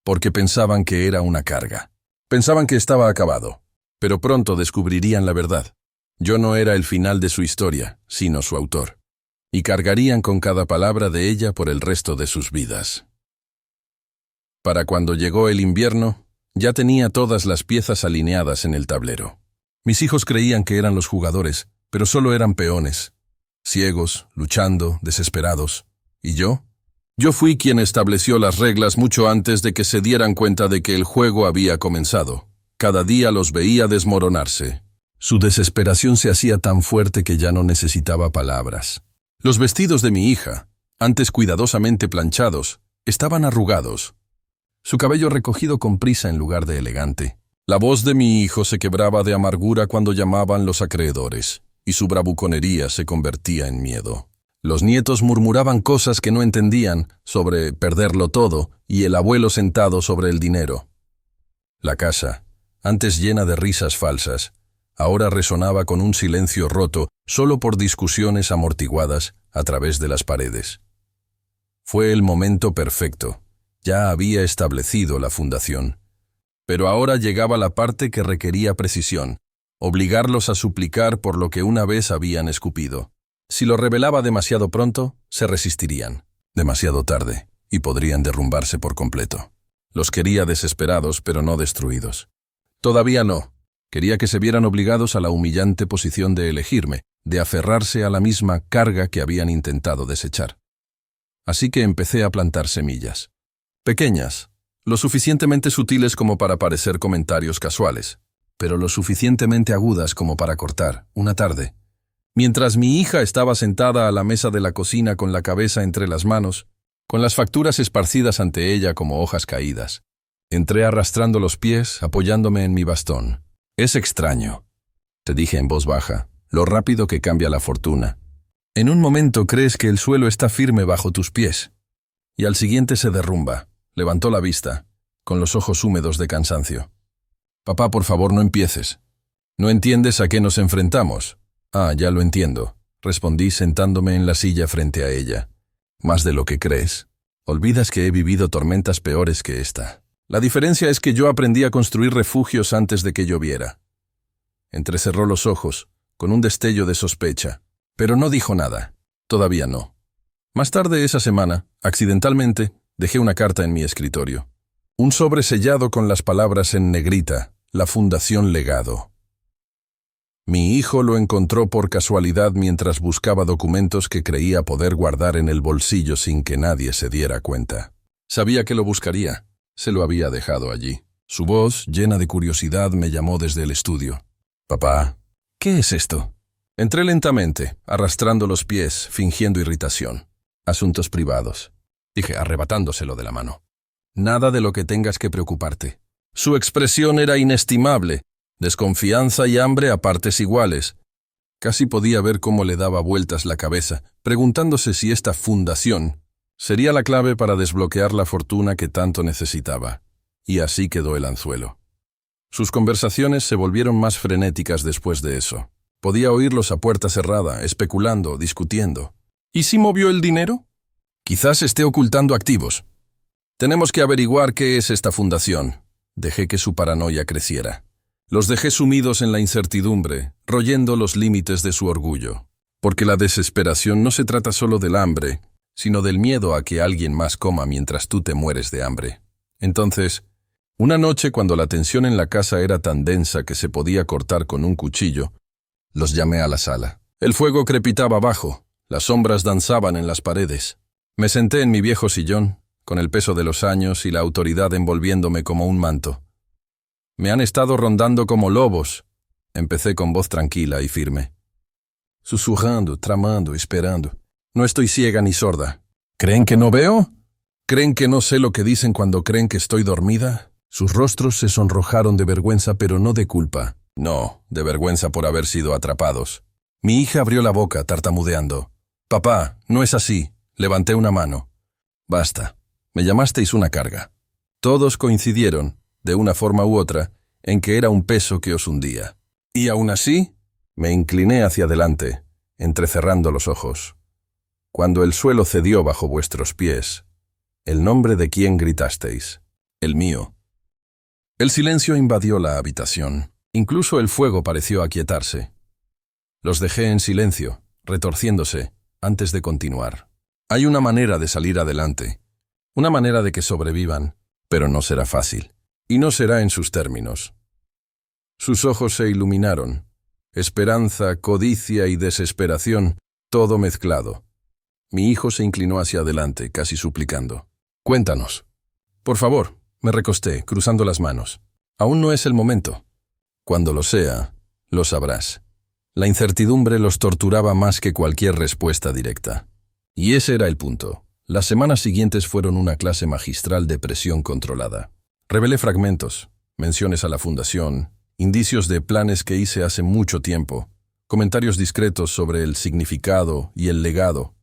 porque pensaban que era una carga. Pensaban que estaba acabado, pero pronto descubrirían la verdad. Yo no era el final de su historia, sino su autor, y cargarían con cada palabra de ella por el resto de sus vidas. Para cuando llegó el invierno, ya tenía todas las piezas alineadas en el tablero. Mis hijos creían que eran los jugadores, pero solo eran peones, ciegos, luchando, desesperados. ¿Y yo? Yo fui quien estableció las reglas mucho antes de que se dieran cuenta de que el juego había comenzado. Cada día los veía desmoronarse. Su desesperación se hacía tan fuerte que ya no necesitaba palabras. Los vestidos de mi hija, antes cuidadosamente planchados, estaban arrugados. Su cabello recogido con prisa en lugar de elegante. La voz de mi hijo se quebraba de amargura cuando llamaban los acreedores, y su bravuconería se convertía en miedo. Los nietos murmuraban cosas que no entendían sobre perderlo todo y el abuelo sentado sobre el dinero. La casa, antes llena de risas falsas, ahora resonaba con un silencio roto solo por discusiones amortiguadas a través de las paredes. Fue el momento perfecto. Ya había establecido la fundación. Pero ahora llegaba la parte que requería precisión, obligarlos a suplicar por lo que una vez habían escupido. Si lo revelaba demasiado pronto, se resistirían. Demasiado tarde, y podrían derrumbarse por completo. Los quería desesperados, pero no destruidos. Todavía no. Quería que se vieran obligados a la humillante posición de elegirme, de aferrarse a la misma carga que habían intentado desechar. Así que empecé a plantar semillas. Pequeñas, lo suficientemente sutiles como para parecer comentarios casuales, pero lo suficientemente agudas como para cortar, una tarde. Mientras mi hija estaba sentada a la mesa de la cocina con la cabeza entre las manos, con las facturas esparcidas ante ella como hojas caídas, entré arrastrando los pies, apoyándome en mi bastón. Es extraño. Te dije en voz baja, lo rápido que cambia la fortuna. En un momento crees que el suelo está firme bajo tus pies, y al siguiente se derrumba. Levantó la vista, con los ojos húmedos de cansancio. Papá, por favor, no empieces. ¿No entiendes a qué nos enfrentamos? Ah, ya lo entiendo, respondí sentándome en la silla frente a ella. Más de lo que crees. Olvidas que he vivido tormentas peores que esta. La diferencia es que yo aprendí a construir refugios antes de que lloviera. Entrecerró los ojos, con un destello de sospecha, pero no dijo nada. Todavía no. Más tarde esa semana, accidentalmente, dejé una carta en mi escritorio. Un sobre sellado con las palabras en negrita, la Fundación Legado. Mi hijo lo encontró por casualidad mientras buscaba documentos que creía poder guardar en el bolsillo sin que nadie se diera cuenta. Sabía que lo buscaría. Se lo había dejado allí. Su voz, llena de curiosidad, me llamó desde el estudio. Papá, ¿qué es esto? Entré lentamente, arrastrando los pies, fingiendo irritación. Asuntos privados, dije, arrebatándoselo de la mano. Nada de lo que tengas que preocuparte. Su expresión era inestimable, desconfianza y hambre a partes iguales. Casi podía ver cómo le daba vueltas la cabeza, preguntándose si esta fundación sería la clave para desbloquear la fortuna que tanto necesitaba. Y así quedó el anzuelo. Sus conversaciones se volvieron más frenéticas después de eso. Podía oírlos a puerta cerrada, especulando, discutiendo. ¿Y si movió el dinero? Quizás esté ocultando activos. Tenemos que averiguar qué es esta fundación. Dejé que su paranoia creciera. Los dejé sumidos en la incertidumbre, royendo los límites de su orgullo. Porque la desesperación no se trata solo del hambre, sino del miedo a que alguien más coma mientras tú te mueres de hambre. Entonces, una noche cuando la tensión en la casa era tan densa que se podía cortar con un cuchillo, los llamé a la sala. El fuego crepitaba abajo, las sombras danzaban en las paredes. Me senté en mi viejo sillón, con el peso de los años y la autoridad envolviéndome como un manto. Me han estado rondando como lobos, empecé con voz tranquila y firme. Susurrando, tramando, esperando. No estoy ciega ni sorda. ¿Creen que no veo? ¿Creen que no sé lo que dicen cuando creen que estoy dormida? Sus rostros se sonrojaron de vergüenza, pero no de culpa. No, de vergüenza por haber sido atrapados. Mi hija abrió la boca, tartamudeando. Papá, no es así. Levanté una mano. Basta. Me llamasteis una carga. Todos coincidieron, de una forma u otra, en que era un peso que os hundía. Y aún así, me incliné hacia adelante, entrecerrando los ojos. Cuando el suelo cedió bajo vuestros pies, ¿el nombre de quién gritasteis? El mío. El silencio invadió la habitación. Incluso el fuego pareció aquietarse. Los dejé en silencio, retorciéndose, antes de continuar. Hay una manera de salir adelante, una manera de que sobrevivan, pero no será fácil, y no será en sus términos. Sus ojos se iluminaron, esperanza, codicia y desesperación, todo mezclado. Mi hijo se inclinó hacia adelante, casi suplicando. Cuéntanos. Por favor, me recosté, cruzando las manos. Aún no es el momento. Cuando lo sea, lo sabrás. La incertidumbre los torturaba más que cualquier respuesta directa. Y ese era el punto. Las semanas siguientes fueron una clase magistral de presión controlada. Revelé fragmentos, menciones a la fundación, indicios de planes que hice hace mucho tiempo, comentarios discretos sobre el significado y el legado.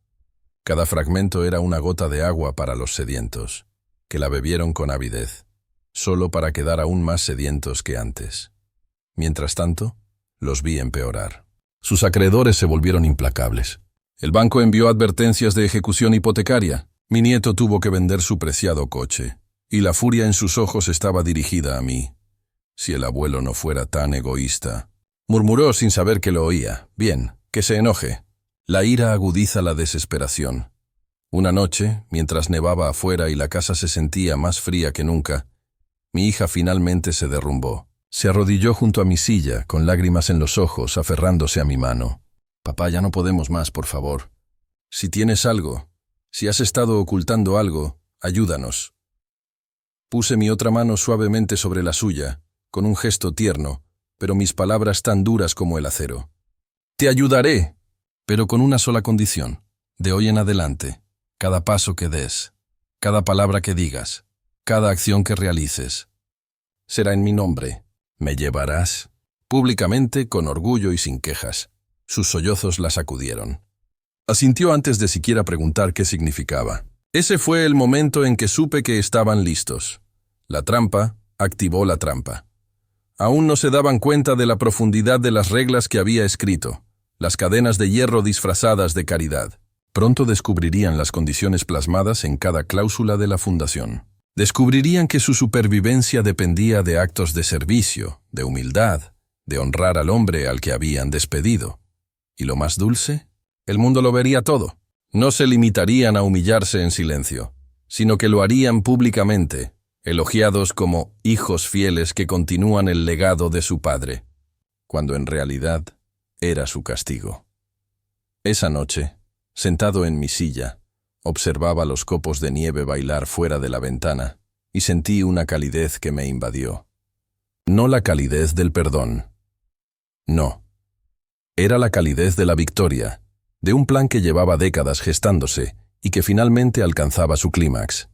Cada fragmento era una gota de agua para los sedientos, que la bebieron con avidez, solo para quedar aún más sedientos que antes. Mientras tanto, los vi empeorar. Sus acreedores se volvieron implacables. El banco envió advertencias de ejecución hipotecaria. Mi nieto tuvo que vender su preciado coche, y la furia en sus ojos estaba dirigida a mí. Si el abuelo no fuera tan egoísta. Murmuró sin saber que lo oía. Bien, que se enoje. La ira agudiza la desesperación. Una noche, mientras nevaba afuera y la casa se sentía más fría que nunca, mi hija finalmente se derrumbó. Se arrodilló junto a mi silla, con lágrimas en los ojos, aferrándose a mi mano. Papá, ya no podemos más, por favor. Si tienes algo, si has estado ocultando algo, ayúdanos. Puse mi otra mano suavemente sobre la suya, con un gesto tierno, pero mis palabras tan duras como el acero. Te ayudaré, pero con una sola condición. De hoy en adelante, cada paso que des, cada palabra que digas, cada acción que realices, será en mi nombre. ¿Me llevarás? públicamente, con orgullo y sin quejas. Sus sollozos la sacudieron. Asintió antes de siquiera preguntar qué significaba. Ese fue el momento en que supe que estaban listos. La trampa activó la trampa. Aún no se daban cuenta de la profundidad de las reglas que había escrito, las cadenas de hierro disfrazadas de caridad. Pronto descubrirían las condiciones plasmadas en cada cláusula de la fundación. Descubrirían que su supervivencia dependía de actos de servicio, de humildad, de honrar al hombre al que habían despedido. Y lo más dulce, el mundo lo vería todo. No se limitarían a humillarse en silencio, sino que lo harían públicamente, elogiados como hijos fieles que continúan el legado de su padre, cuando en realidad era su castigo. Esa noche, sentado en mi silla, observaba los copos de nieve bailar fuera de la ventana y sentí una calidez que me invadió. No la calidez del perdón. No. Era la calidez de la victoria, de un plan que llevaba décadas gestándose y que finalmente alcanzaba su clímax.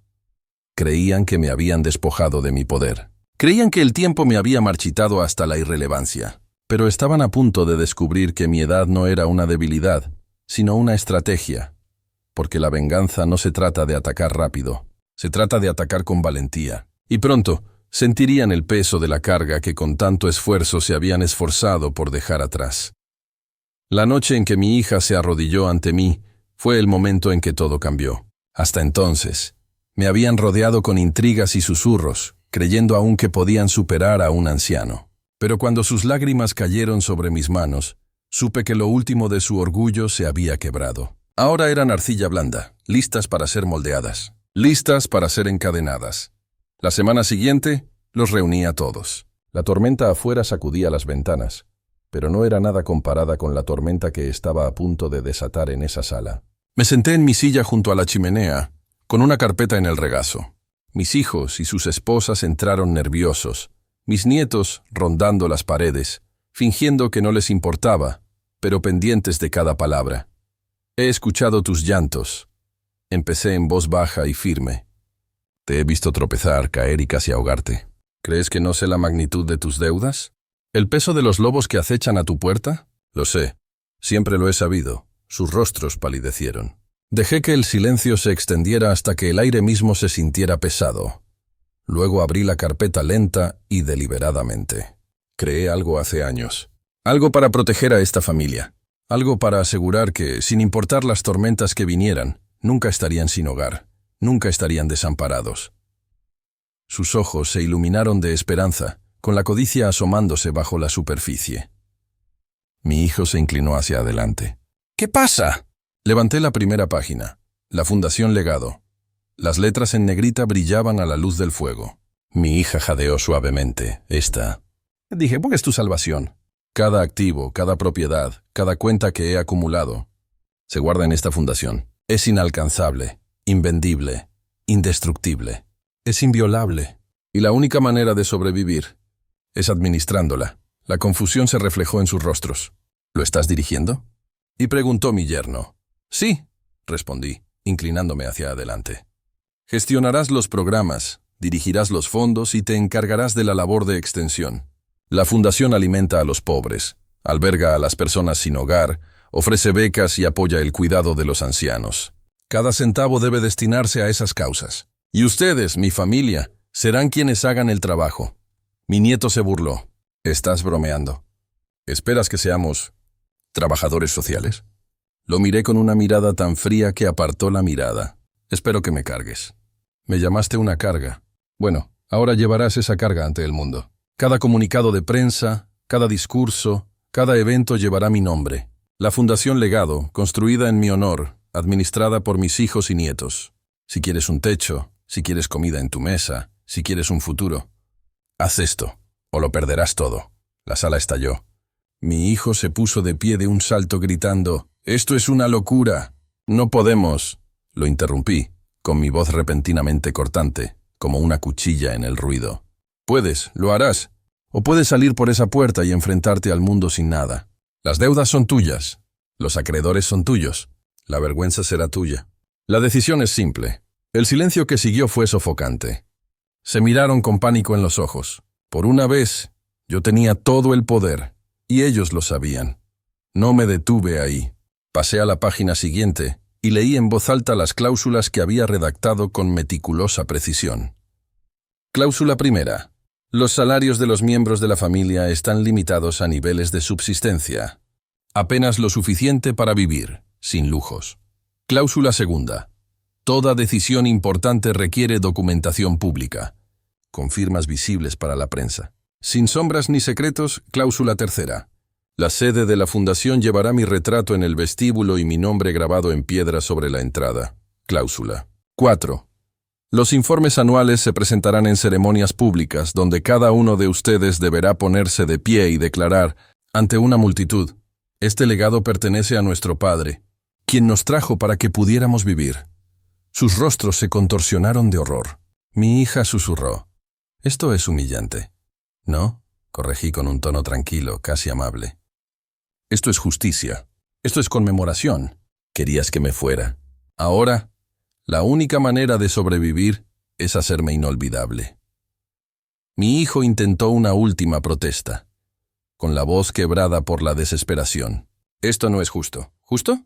Creían que me habían despojado de mi poder. Creían que el tiempo me había marchitado hasta la irrelevancia, pero estaban a punto de descubrir que mi edad no era una debilidad, sino una estrategia, porque la venganza no se trata de atacar rápido, se trata de atacar con valentía, y pronto sentirían el peso de la carga que con tanto esfuerzo se habían esforzado por dejar atrás. La noche en que mi hija se arrodilló ante mí fue el momento en que todo cambió. Hasta entonces, me habían rodeado con intrigas y susurros, creyendo aún que podían superar a un anciano. Pero cuando sus lágrimas cayeron sobre mis manos, supe que lo último de su orgullo se había quebrado. Ahora eran arcilla blanda, listas para ser moldeadas, listas para ser encadenadas. La semana siguiente, los reuní a todos. La tormenta afuera sacudía las ventanas, pero no era nada comparada con la tormenta que estaba a punto de desatar en esa sala. Me senté en mi silla junto a la chimenea, con una carpeta en el regazo. Mis hijos y sus esposas entraron nerviosos, mis nietos rondando las paredes, fingiendo que no les importaba, pero pendientes de cada palabra. He escuchado tus llantos. Empecé en voz baja y firme. Te he visto tropezar, caer y casi ahogarte. ¿Crees que no sé la magnitud de tus deudas? ¿El peso de los lobos que acechan a tu puerta? Lo sé. Siempre lo he sabido. Sus rostros palidecieron. Dejé que el silencio se extendiera hasta que el aire mismo se sintiera pesado. Luego abrí la carpeta lenta y deliberadamente. Creé algo hace años. Algo para proteger a esta familia. Algo para asegurar que, sin importar las tormentas que vinieran, nunca estarían sin hogar, nunca estarían desamparados. Sus ojos se iluminaron de esperanza, con la codicia asomándose bajo la superficie. Mi hijo se inclinó hacia adelante. ¿Qué pasa? Levanté la primera página, la Fundación Legado. Las letras en negrita brillaban a la luz del fuego. Mi hija jadeó suavemente. Dije, ¿por qué es tu salvación? Cada activo, cada propiedad, cada cuenta que he acumulado, se guarda en esta fundación. Es inalcanzable, invendible, indestructible. Es inviolable. Y la única manera de sobrevivir es administrándola. La confusión se reflejó en sus rostros. ¿Lo estás dirigiendo? Y preguntó mi yerno. Sí, respondí, inclinándome hacia adelante. Gestionarás los programas, dirigirás los fondos y te encargarás de la labor de extensión. La fundación alimenta a los pobres, alberga a las personas sin hogar, ofrece becas y apoya el cuidado de los ancianos. Cada centavo debe destinarse a esas causas. Y ustedes, mi familia, serán quienes hagan el trabajo. Mi nieto se burló. Estás bromeando. ¿Esperas que seamos trabajadores sociales? Lo miré con una mirada tan fría que apartó la mirada. Espero que me cargues. Me llamaste una carga. Bueno, ahora llevarás esa carga ante el mundo. Cada comunicado de prensa, cada discurso, cada evento llevará mi nombre. La Fundación Legado, construida en mi honor, administrada por mis hijos y nietos. Si quieres un techo, si quieres comida en tu mesa, si quieres un futuro, haz esto, o lo perderás todo. La sala estalló. Mi hijo se puso de pie de un salto gritando, «¡Esto es una locura! ¡No podemos!». Lo interrumpí, con mi voz repentinamente cortante, como una cuchilla en el ruido. Puedes, lo harás, o puedes salir por esa puerta y enfrentarte al mundo sin nada. Las deudas son tuyas, los acreedores son tuyos, la vergüenza será tuya. La decisión es simple. El silencio que siguió fue sofocante. Se miraron con pánico en los ojos. Por una vez, Yo tenía todo el poder, y ellos lo sabían. No me detuve ahí. Pasé a la página siguiente y leí en voz alta las cláusulas que había redactado con meticulosa precisión. Cláusula primera. Los salarios de los miembros de la familia están limitados a niveles de subsistencia. Apenas lo suficiente para vivir, sin lujos. Cláusula segunda. Toda decisión importante requiere documentación pública, con firmas visibles para la prensa. Sin sombras ni secretos, cláusula tercera. La sede de la fundación llevará mi retrato en el vestíbulo y mi nombre grabado en piedra sobre la entrada. Cláusula 4. Los informes anuales se presentarán en ceremonias públicas donde cada uno de ustedes deberá ponerse de pie y declarar, ante una multitud, este legado pertenece a nuestro padre, quien nos trajo para que pudiéramos vivir. Sus rostros se contorsionaron de horror. Mi hija susurró, «Esto es humillante». «No», corregí con un tono tranquilo, casi amable. «Esto es justicia. Esto es conmemoración. Querías que me fuera. Ahora, la única manera de sobrevivir es hacerme inolvidable». Mi hijo intentó una última protesta, con la voz quebrada por la desesperación. «Esto no es justo». «¿Justo?»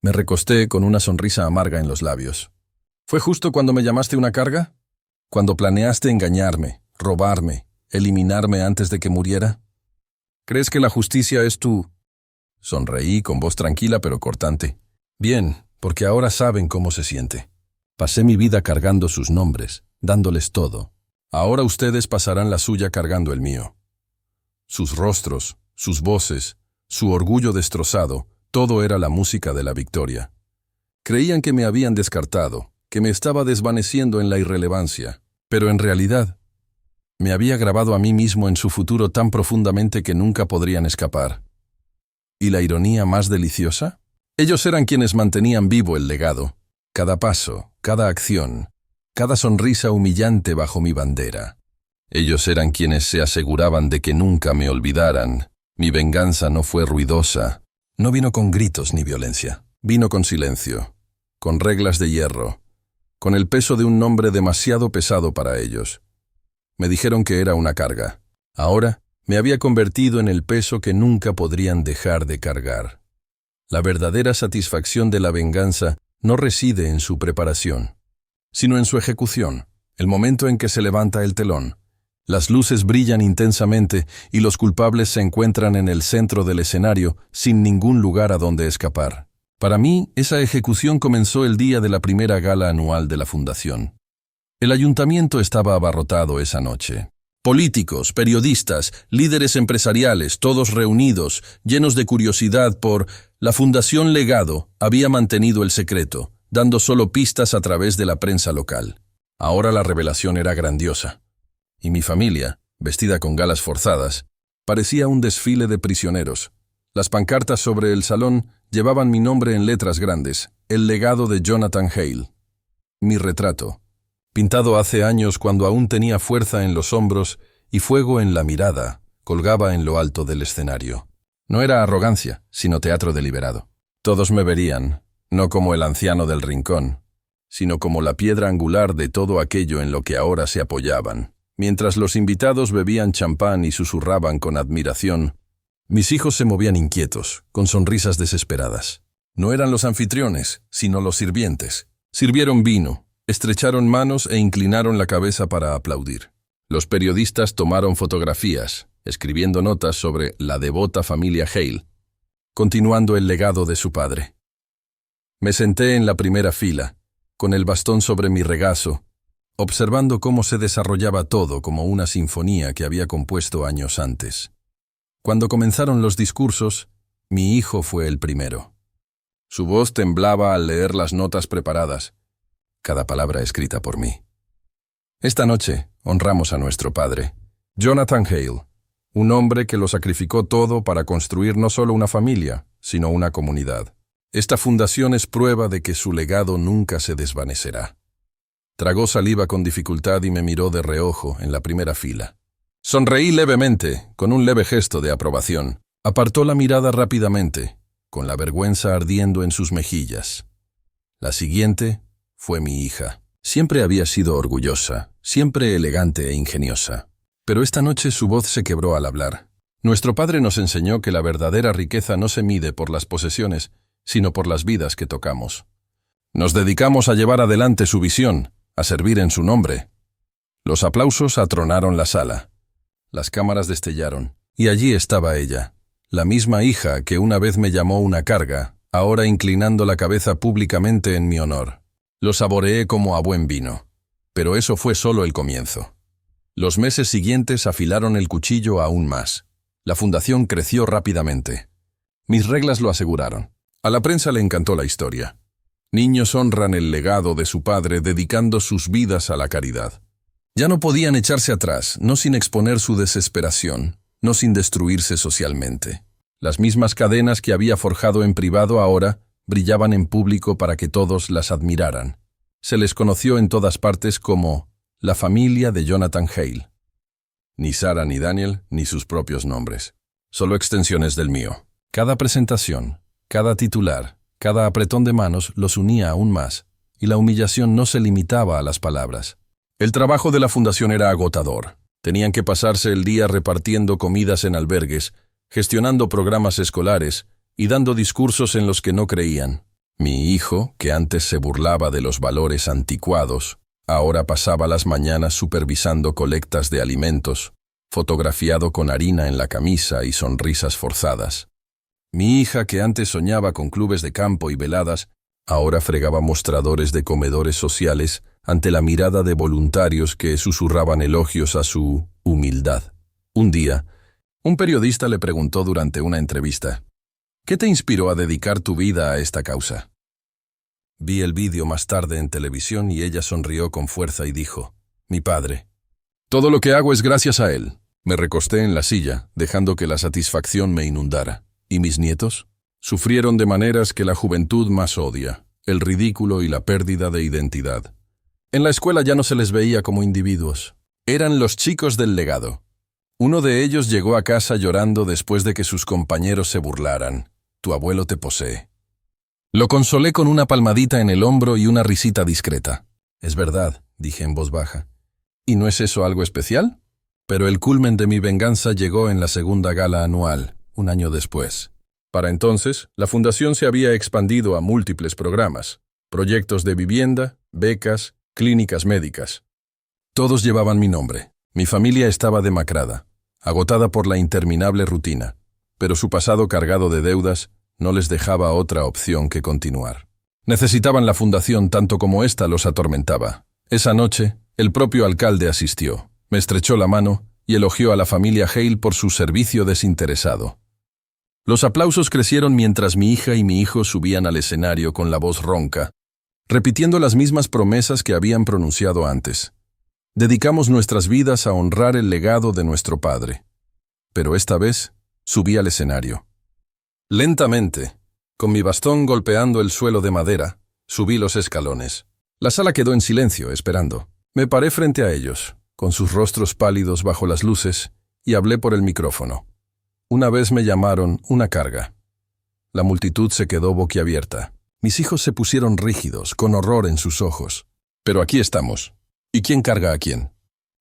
Me recosté con una sonrisa amarga en los labios. «¿Fue justo cuando me llamaste una carga? ¿Cuando planeaste engañarme, robarme, eliminarme antes de que muriera? ¿Crees que la justicia es tú?» Sonreí con voz tranquila pero cortante. «Bien, porque ahora saben cómo se siente. Pasé mi vida cargando sus nombres, dándoles todo. Ahora ustedes pasarán la suya cargando el mío». Sus rostros, sus voces, su orgullo destrozado, todo era la música de la victoria. Creían que me habían descartado, que me estaba desvaneciendo en la irrelevancia, pero en realidad me había grabado a mí mismo en su futuro tan profundamente que nunca podrían escapar. ¿Y la ironía más deliciosa? Ellos eran quienes mantenían vivo el legado. Cada paso, cada acción, cada sonrisa humillante bajo mi bandera. Ellos eran quienes se aseguraban de que nunca me olvidaran. Mi venganza no fue ruidosa. No vino con gritos ni violencia. Vino con silencio, con reglas de hierro, con el peso de un nombre demasiado pesado para ellos. Me dijeron que era una carga. Ahora me había convertido en el peso que nunca podrían dejar de cargar. La verdadera satisfacción de la venganza no reside en su preparación, sino en su ejecución, el momento en que se levanta el telón. Las luces brillan intensamente y los culpables se encuentran en el centro del escenario sin ningún lugar a donde escapar. Para mí, esa ejecución comenzó el día de la primera gala anual de la fundación. El ayuntamiento estaba abarrotado esa noche. Políticos, periodistas, líderes empresariales, todos reunidos, llenos de curiosidad por la Fundación Legado, había mantenido el secreto, dando solo pistas a través de la prensa local. Ahora la revelación era grandiosa. Y mi familia, vestida con galas forzadas, parecía un desfile de prisioneros. Las pancartas sobre el salón llevaban mi nombre en letras grandes, el legado de Jonathan Hale. Mi retrato, pintado hace años cuando aún tenía fuerza en los hombros y fuego en la mirada, colgaba en lo alto del escenario. No era arrogancia, sino teatro deliberado. Todos me verían, no como el anciano del rincón, sino como la piedra angular de todo aquello en lo que ahora se apoyaban. Mientras los invitados bebían champán y susurraban con admiración, mis hijos se movían inquietos, con sonrisas desesperadas. No eran los anfitriones, sino los sirvientes. Sirvieron vino, estrecharon manos e inclinaron la cabeza para aplaudir. Los periodistas tomaron fotografías, escribiendo notas sobre la devota familia Hale, continuando el legado de su padre. Me senté en la primera fila, con el bastón sobre mi regazo, observando cómo se desarrollaba todo como una sinfonía que había compuesto años antes. Cuando comenzaron los discursos, mi hijo fue el primero. Su voz temblaba al leer las notas preparadas, cada palabra escrita por mí. Esta noche honramos a nuestro padre, Jonathan Hale, un hombre que lo sacrificó todo para construir no solo una familia, sino una comunidad. Esta fundación es prueba de que su legado nunca se desvanecerá. Tragó saliva con dificultad y me miró de reojo en la primera fila. Sonreí levemente, con un leve gesto de aprobación. Apartó la mirada rápidamente, con la vergüenza ardiendo en sus mejillas. La siguiente fue mi hija. Siempre había sido orgullosa, siempre elegante e ingeniosa. Pero esta noche su voz se quebró al hablar. Nuestro padre nos enseñó que la verdadera riqueza no se mide por las posesiones, sino por las vidas que tocamos. Nos dedicamos a llevar adelante su visión, a servir en su nombre. Los aplausos atronaron la sala. Las cámaras destellaron, y allí estaba ella, la misma hija que una vez me llamó una carga, ahora inclinando la cabeza públicamente en mi honor. Lo saboreé como a buen vino. Pero eso fue solo el comienzo. Los meses siguientes afilaron el cuchillo aún más. La fundación creció rápidamente. Mis reglas lo aseguraron. A la prensa le encantó la historia. Niños honran el legado de su padre dedicando sus vidas a la caridad. Ya no podían echarse atrás, no sin exponer su desesperación, no sin destruirse socialmente. Las mismas cadenas que había forjado en privado ahora brillaban en público para que todos las admiraran. Se les conoció en todas partes como la familia de Jonathan Hale. Ni Sara ni Daniel, ni sus propios nombres. Solo extensiones del mío. Cada presentación, cada titular, cada apretón de manos los unía aún más, y la humillación no se limitaba a las palabras. El trabajo de la fundación era agotador. Tenían que pasarse el día repartiendo comidas en albergues, gestionando programas escolares y dando discursos en los que no creían. Mi hijo, que antes se burlaba de los valores anticuados, ahora pasaba las mañanas supervisando colectas de alimentos, fotografiado con harina en la camisa y sonrisas forzadas. Mi hija, que antes soñaba con clubes de campo y veladas, ahora fregaba mostradores de comedores sociales ante la mirada de voluntarios que susurraban elogios a su humildad. Un día, un periodista le preguntó durante una entrevista: ¿qué te inspiró a dedicar tu vida a esta causa? Vi el vídeo más tarde en televisión y ella sonrió con fuerza y dijo: mi padre. Todo lo que hago es gracias a él. Me recosté en la silla, dejando que la satisfacción me inundara. ¿Y mis nietos? Sufrieron de maneras que la juventud más odia, el ridículo y la pérdida de identidad. En la escuela ya no se les veía como individuos. Eran los chicos del legado. Uno de ellos llegó a casa llorando después de que sus compañeros se burlaran. Tu abuelo te posee. Lo consolé con una palmadita en el hombro y una risita discreta. Es verdad, dije en voz baja. ¿Y no es eso algo especial? Pero el culmen de mi venganza llegó en la segunda gala anual, un año después. Para entonces, la fundación se había expandido a múltiples programas, proyectos de vivienda, becas, clínicas médicas. Todos llevaban mi nombre. Mi familia estaba demacrada, agotada por la interminable rutina, pero su pasado cargado de deudas no les dejaba otra opción que continuar. Necesitaban la fundación tanto como ésta los atormentaba. Esa noche, el propio alcalde asistió, me estrechó la mano y elogió a la familia Hale por su servicio desinteresado. Los aplausos crecieron mientras mi hija y mi hijo subían al escenario con la voz ronca, repitiendo las mismas promesas que habían pronunciado antes. Dedicamos nuestras vidas a honrar el legado de nuestro padre. Pero esta vez subí al escenario. Lentamente, con mi bastón golpeando el suelo de madera, subí los escalones. La sala quedó en silencio, esperando. Me paré frente a ellos, con sus rostros pálidos bajo las luces, y hablé por el micrófono. Una vez me llamaron una carga. La multitud se quedó boquiabierta. Mis hijos se pusieron rígidos, con horror en sus ojos. Pero aquí estamos. ¿Y quién carga a quién?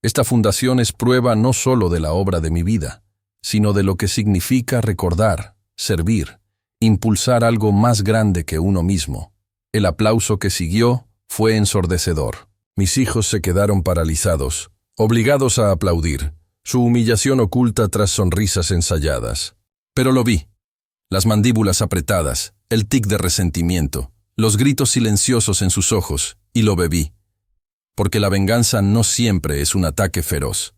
Esta fundación es prueba no solo de la obra de mi vida, sino de lo que significa recordar, servir, impulsar algo más grande que uno mismo. El aplauso que siguió fue ensordecedor. Mis hijos se quedaron paralizados, obligados a aplaudir, su humillación oculta tras sonrisas ensayadas. Pero lo vi. Las mandíbulas apretadas, el tic de resentimiento, los gritos silenciosos en sus ojos, y lo bebí. Porque la venganza no siempre es un ataque feroz.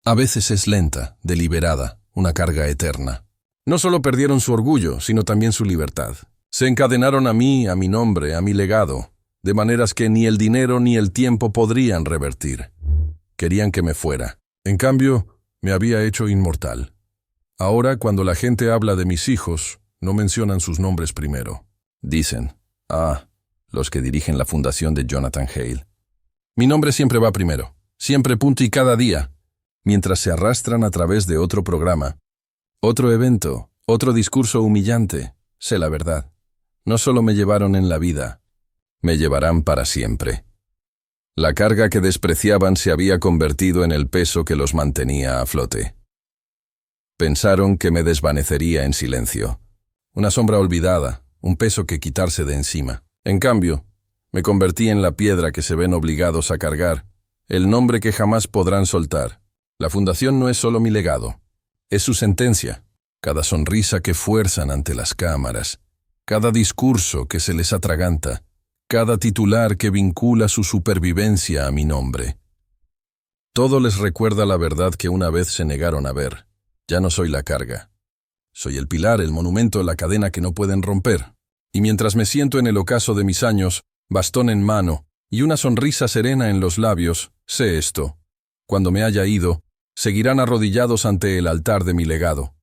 A veces es lenta, deliberada, una carga eterna. No solo perdieron su orgullo, sino también su libertad. Se encadenaron a mí, a mi nombre, a mi legado, de maneras que ni el dinero ni el tiempo podrían revertir. Querían que me fuera. En cambio, me había hecho inmortal. Ahora, cuando la gente habla de mis hijos, no mencionan sus nombres primero. Dicen, los que dirigen la fundación de Jonathan Hale. Mi nombre siempre va primero, siempre punto y cada día, mientras se arrastran a través de otro programa, otro evento, otro discurso humillante. Sé la verdad. No solo me llevaron en la vida, me llevarán para siempre. La carga que despreciaban se había convertido en el peso que los mantenía a flote. Pensaron que me desvanecería en silencio. Una sombra olvidada, un peso que quitarse de encima. En cambio, me convertí en la piedra que se ven obligados a cargar, el nombre que jamás podrán soltar. La fundación no es solo mi legado, es su sentencia. Cada sonrisa que fuerzan ante las cámaras, cada discurso que se les atraganta, cada titular que vincula su supervivencia a mi nombre. Todo les recuerda la verdad que una vez se negaron a ver. Ya no soy la carga. Soy el pilar, el monumento, la cadena que no pueden romper. Y mientras me siento en el ocaso de mis años, bastón en mano y una sonrisa serena en los labios, sé esto. Cuando me haya ido, seguirán arrodillados ante el altar de mi legado.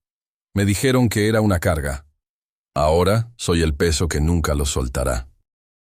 Me dijeron que era una carga. Ahora soy el peso que nunca los soltará.